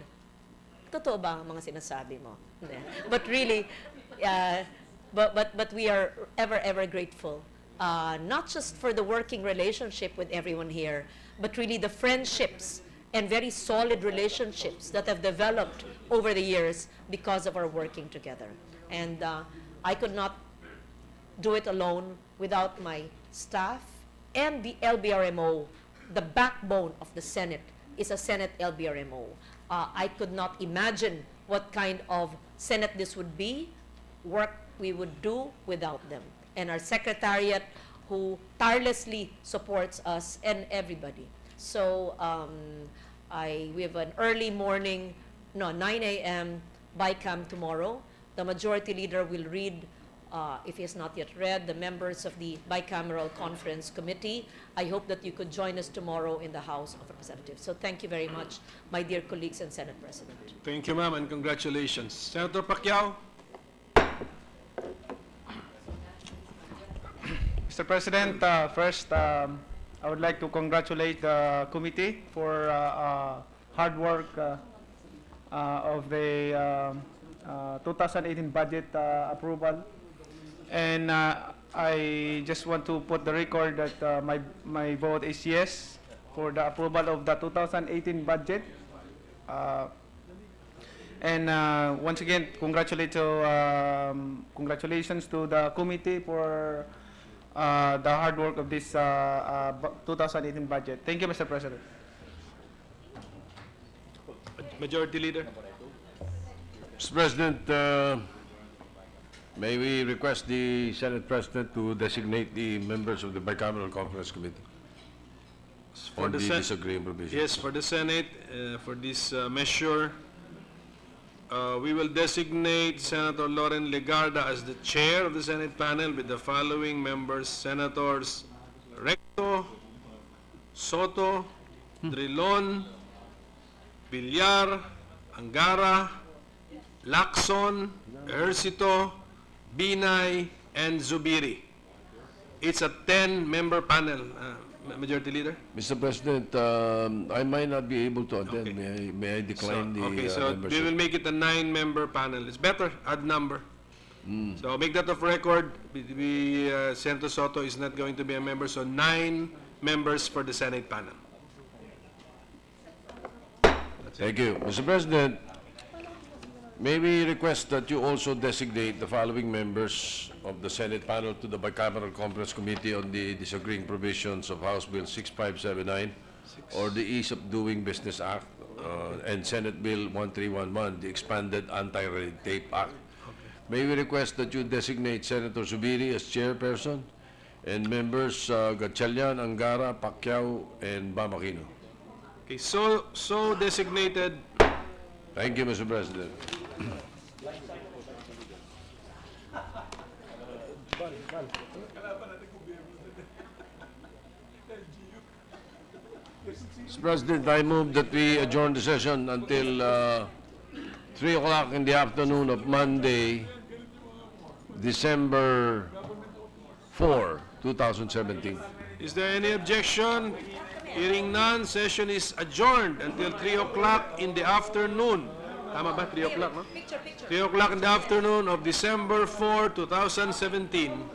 Totoo ba ang mga sinasabi mo? But really, but we are ever grateful, not just for the working relationship with everyone here, but really the friendships and very solid relationships that have developed over the years because of our working together. And I could not do it alone without my staff and the LBRMO. The backbone of the Senate is a Senate LBRMO. I could not imagine what kind of Senate this would be, work we would do without them. And our Secretariat, who tirelessly supports us and everybody. So we have an early morning, 9 a.m. BICAM tomorrow. The Majority Leader will read, if he has not yet read, the members of the Bicameral Conference Committee. I hope that you could join us tomorrow in the House of Representatives. So thank you very much, my dear colleagues and Senate President. Thank you, ma'am, and congratulations. Senator Pacquiao. Mr. President, first, I would like to congratulate the committee for hard work of the 2018 budget approval. And I just want to put the record that my vote is yes for the approval of the 2018 budget. And once again, congratulations to the committee for the hard work of this 2018 budget. Thank you, Mr. President. Majority Leader. Mr. President, may we request the Senate President to designate the members of the Bicameral Conference Committee on the disagreeing provisions? Yes, for the Senate, for this measure, we will designate Senator Loren Legarda as the chair of the Senate panel with the following members: Senators Recto, Soto, Drilon, Villar, Angara, Lacson, Ejercito, Binay, and Zubiri. It's a 10-member panel, Majority Leader. Mr. President, I might not be able to attend. Okay. May I decline Okay, the so we membership? will make it a 9-member panel. It's better, add number. So make that of record. Senator Soto is not going to be a member, so 9 members for the Senate panel. Thank you. Mr. President, may we request that you also designate the following members of the Senate panel to the Bicameral Conference Committee on the Disagreeing Provisions of House Bill 6579 or the Ease of Doing Business Act and Senate Bill 1311, the Expanded Anti-Red Tape Act. May we request that you designate Senator Zubiri as chairperson and members Gatchalian, Angara, Pacquiao, and Bamakino. Okay, so designated. Thank you, Mr. President. Mr. President, I move that we adjourn the session until 3 o'clock in the afternoon of Monday, December 4, 2017. Is there any objection? Hearing none, session is adjourned until 3 o'clock in the afternoon. Tama ba? 3 o'clock, no? 3 o'clock in the afternoon of December 4, 2017.